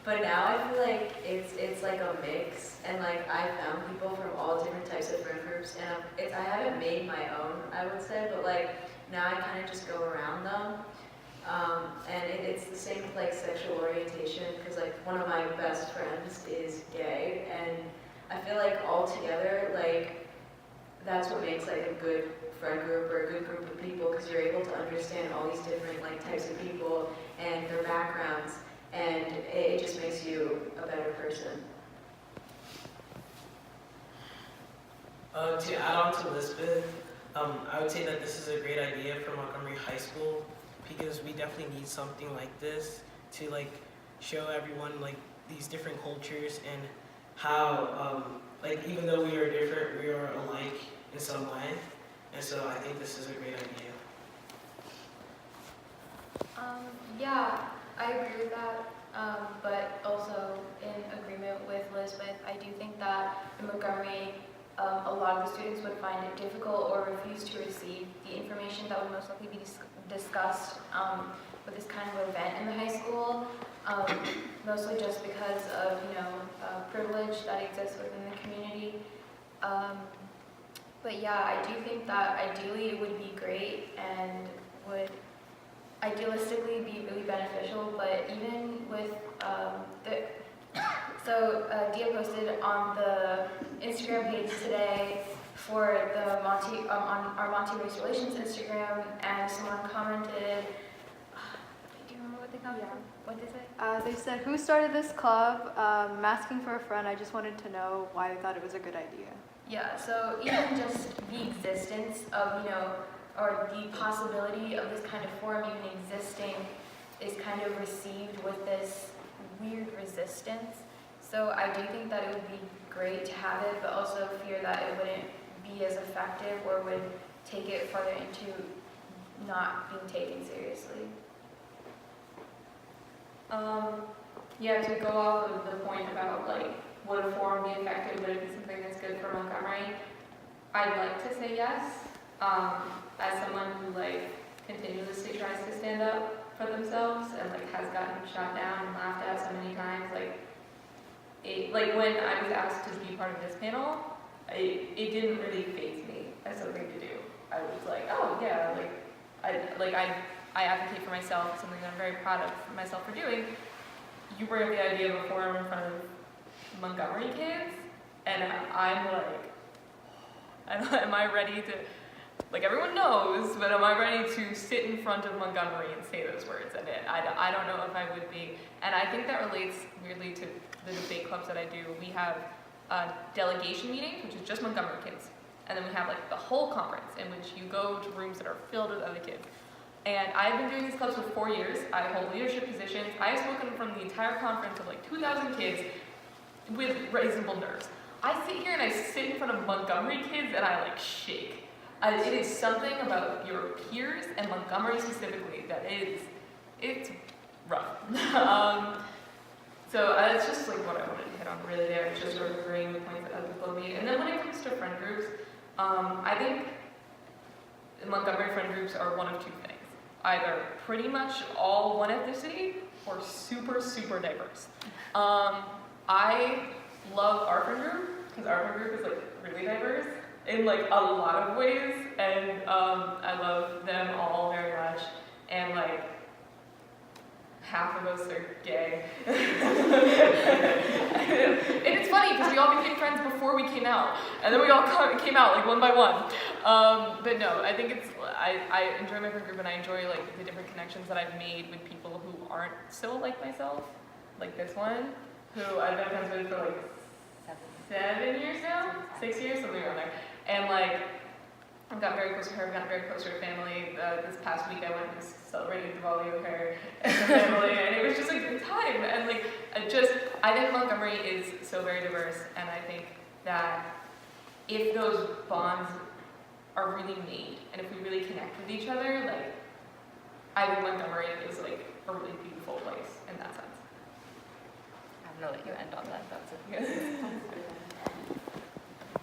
But now I feel like it's like a mix, and like I found people from all different types of friend groups, and I haven't made my own, I would say, but like now I kind of just go around them. And it's the same with like sexual orientation, because like one of my best friends is gay, and I feel like all together, like that's what makes like a good friend group or a good group of people, because you're able to understand all these different like types of people and their backgrounds, and it just makes you a better person. To add on to Elizabeth, I would say that this is a great idea for Montgomery High School, because we definitely need something like this to like show everyone like these different cultures and how like even though we are different, we are alike in some way. And so I think this is a great idea. Yeah, I agree with that, but also in agreement with Elizabeth, I do think that in Montgomery, a lot of the students would find it difficult or refuse to receive the information that would most likely be discussed with this kind of event in the high school, mostly just because of privilege that exists within the community. But yeah, I do think that ideally it would be great and would idealistically be really beneficial, but even with Dia posted on the Instagram page today for the on our Monty Race Relations Instagram, and someone commented, do you remember what they commented? Yeah. What did they say? They said, "Who started this club? I'm asking for a friend. I just wanted to know why they thought it was a good idea." Yeah, so even just the existence of, or the possibility of this kind of forum even existing is kind of received with this weird resistance. So I do think that it would be great to have it, but also fear that it wouldn't be as effective or would take it further into not being taken seriously. Yeah, to go off of the point about like would a forum be effective, would it be something that's good for Montgomery? I'd like to say yes. As someone who like continuously tries to stand up for themselves and like has gotten shot down and laughed at so many times, like when I was asked to be part of this panel, it didn't really faze me as something to do. I was like, oh yeah, I advocate for myself, something that I'm very proud of myself for doing. You bring up the idea of a forum in front of Montgomery kids, and I'm like, am I ready to like everyone knows, but am I ready to sit in front of Montgomery and say those words? And I don't know if I would be. And I think that relates weirdly to the debate clubs that I do. We have a delegation meeting, which is just Montgomery kids. And then we have like the whole conference in which you go to rooms that are filled with other kids. And I've been doing these clubs for 4 years. I hold leadership positions. I have spoken from the entire conference of like 2,000 kids with reasonable nerves. I sit here and I sit in front of Montgomery kids and I like shake. It is something about your peers and Montgomery specifically that it's rough. So that's just like what I wanted to hit on really there. It's just sort of agreeing with points that other people made. And then when it comes to friend groups, I think Montgomery friend groups are one of two things. Either pretty much all one ethnicity or super, super diverse. I love our friend group because our friend group is like really diverse in like a lot of ways, and I love them all very much. And like half of us are gay. And it's funny because we all became friends before we came out, and then we all came out like one by one. But no, I think I enjoy my friend group, and I enjoy like the different connections that I've made with people who aren't so like myself, like this one, who I've been friends with for like 7 years now, 6 years, something around there. And like, I've gotten very close to her, I've gotten very close to her family. This past week I went and celebrated Diwali with her and her family, and it was just a good time. And like, I think Montgomery is so very diverse, and I think that if those bonds are really made, and if we really connect with each other, like, I think Montgomery is like a really beautiful place in that sense. I'm gonna let you end on that, that's it.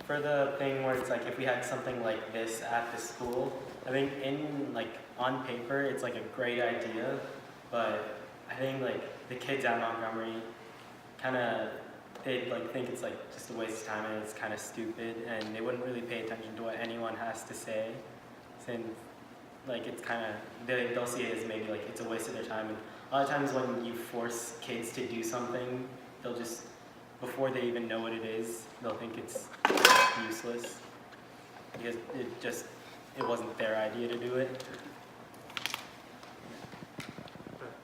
For the thing where it's like if we had something like this at the school, I think on paper it's like a great idea, but I think like the kids at Montgomery they'd like think it's like just a waste of time and it's kind of stupid, and they wouldn't really pay attention to what anyone has to say, since like it's kind of they'll see it as maybe like it's a waste of their time. And a lot of times when you force kids to do something, they'll just, before they even know what it is, they'll think it's useless because it wasn't their idea to do it.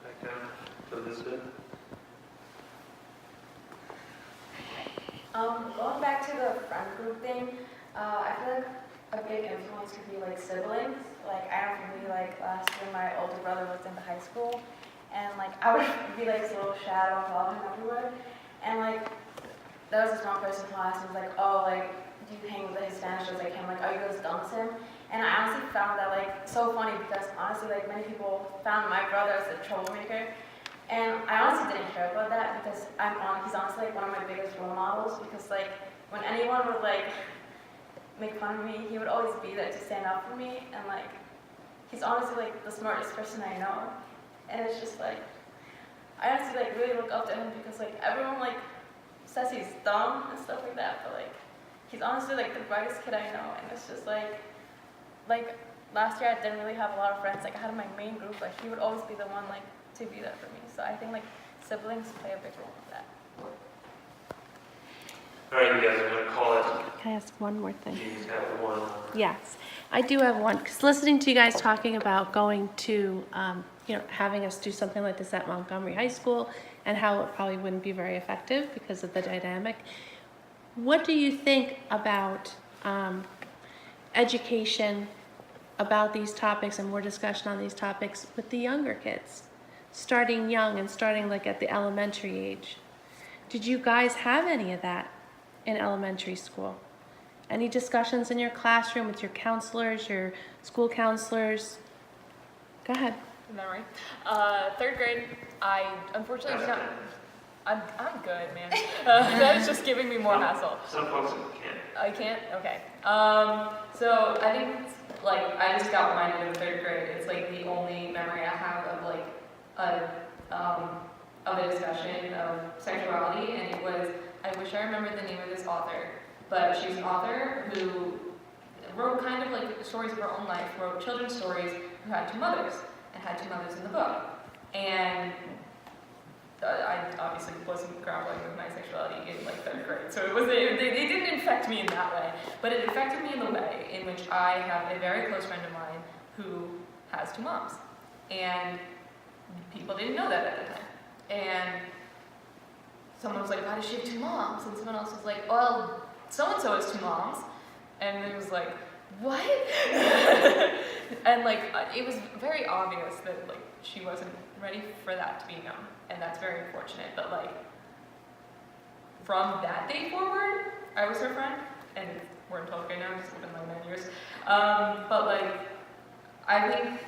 Back down to Elizabeth. Going back to the friend group thing, I feel like a big influence could be like siblings. Like I know for me, like last year my older brother was into high school, and like I would be like this little shadow and follow him everywhere. And like there was this one person who asked me, like, oh, like, do you hang with the Hispanics just like him? Like, are you as dumb as him? And I honestly found that like so funny because honestly, like many people found my brother as a troublemaker. And I honestly didn't care about that because he's honestly like one of my biggest role models, because like when anyone would like make fun of me, he would always be there to stand up for me, and like he's honestly like the smartest person I know. And it's just like I honestly like really look up to him because like everyone like says he's dumb and stuff like that, but like he's honestly like the brightest kid I know. And it's just like last year I didn't really have a lot of friends. Like I had my main group, but he would always be the one like to be there for me. So I think like siblings play a big role in that. All right, you guys, I'm going to call it. Can I ask one more thing? You just have one. Yes, I do have one. Because listening to you guys talking about going to, having us do something like this at Montgomery High School, and how it probably wouldn't be very effective because of the dynamic. What do you think about education, about these topics and more discussion on these topics with the younger kids, starting young and starting like at the elementary age? Did you guys have any of that in elementary school? Any discussions in your classroom with your counselors, your school counselors? Go ahead. Isn't that right? Third grade, I unfortunately did not. I'm good, man. That is just giving me more hassle. Some folks can't. I can't? Okay. So I think it's, like I just got reminded in third grade. It's like the only memory I have of like a discussion of sexuality, and it was, I wish I remembered the name of this author, but she's an author who wrote kind of like stories of her own life, wrote children's stories, who had two mothers, and had two mothers in the book. And I obviously wasn't grappling with my sexuality in like 3rd grade. So it didn't infect me in that way, but it affected me in the way in which I have a very close friend of mine who has 2 moms. And people didn't know that at the time. And someone was like, why does she have 2 moms? And someone else was like, well, so-and-so has 2 moms. And it was like, what? And like, it was very obvious that like she wasn't ready for that to be known. And that's very unfortunate. But like, from that day forward, I was her friend. And we're in 12th grade now, it's been like 9 years. But like, I think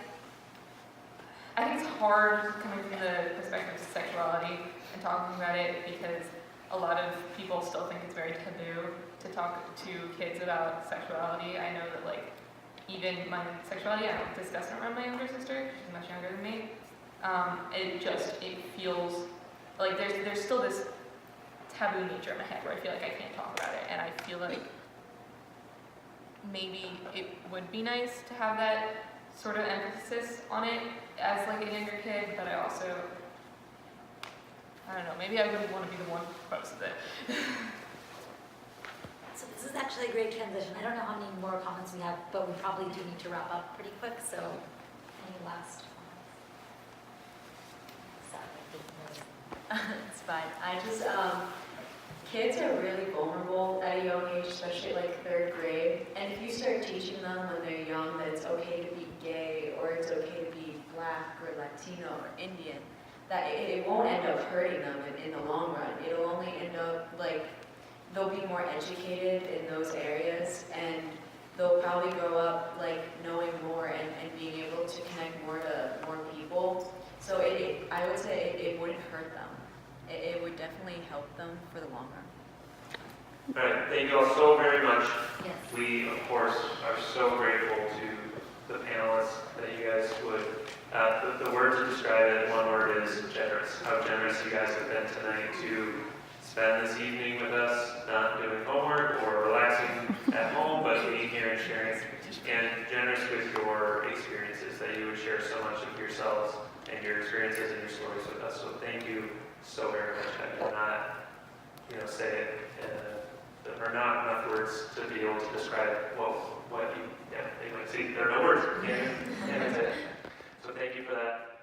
it's hard coming from the perspective of sexuality and talking about it because a lot of people still think it's very taboo to talk to kids about sexuality. I know that like even my sexuality, I don't discuss it around my younger sister. She's much younger than me. It feels like there's still this taboo nature in my head where I feel like I can't talk about it, and I feel like maybe it would be nice to have that sort of emphasis on it as like a younger kid, but I don't know, maybe I wouldn't want to be the one who posted it. So this is actually a great transition. I don't know how many more comments we have, but we probably do need to wrap up pretty quick, so any last comments? It's fine. I just, kids are really vulnerable at a young age, especially like 3rd grade. And if you start teaching them when they're young that it's okay to be gay, or it's okay to be Black or Latino or Indian, that it won't end up hurting them in the long run. It'll only end up like, they'll be more educated in those areas, and they'll probably grow up like knowing more and being able to connect more to more people. So I would say it wouldn't hurt them. It would definitely help them for the long run. All right, thank you all so very much. Yes. We, of course, are so grateful to the panelists that you guys would, the word to describe it, one word is generous. How generous you guys have been tonight to spend this evening with us, not doing homework or relaxing at home, but being here and sharing, and generous with your experiences, that you would share so much of yourselves and your experiences and your stories with us. So thank you so very much. I cannot, say it. There are not enough words to be able to describe what you, anyway, see, there are no words. Yeah, that's it. So thank you for that.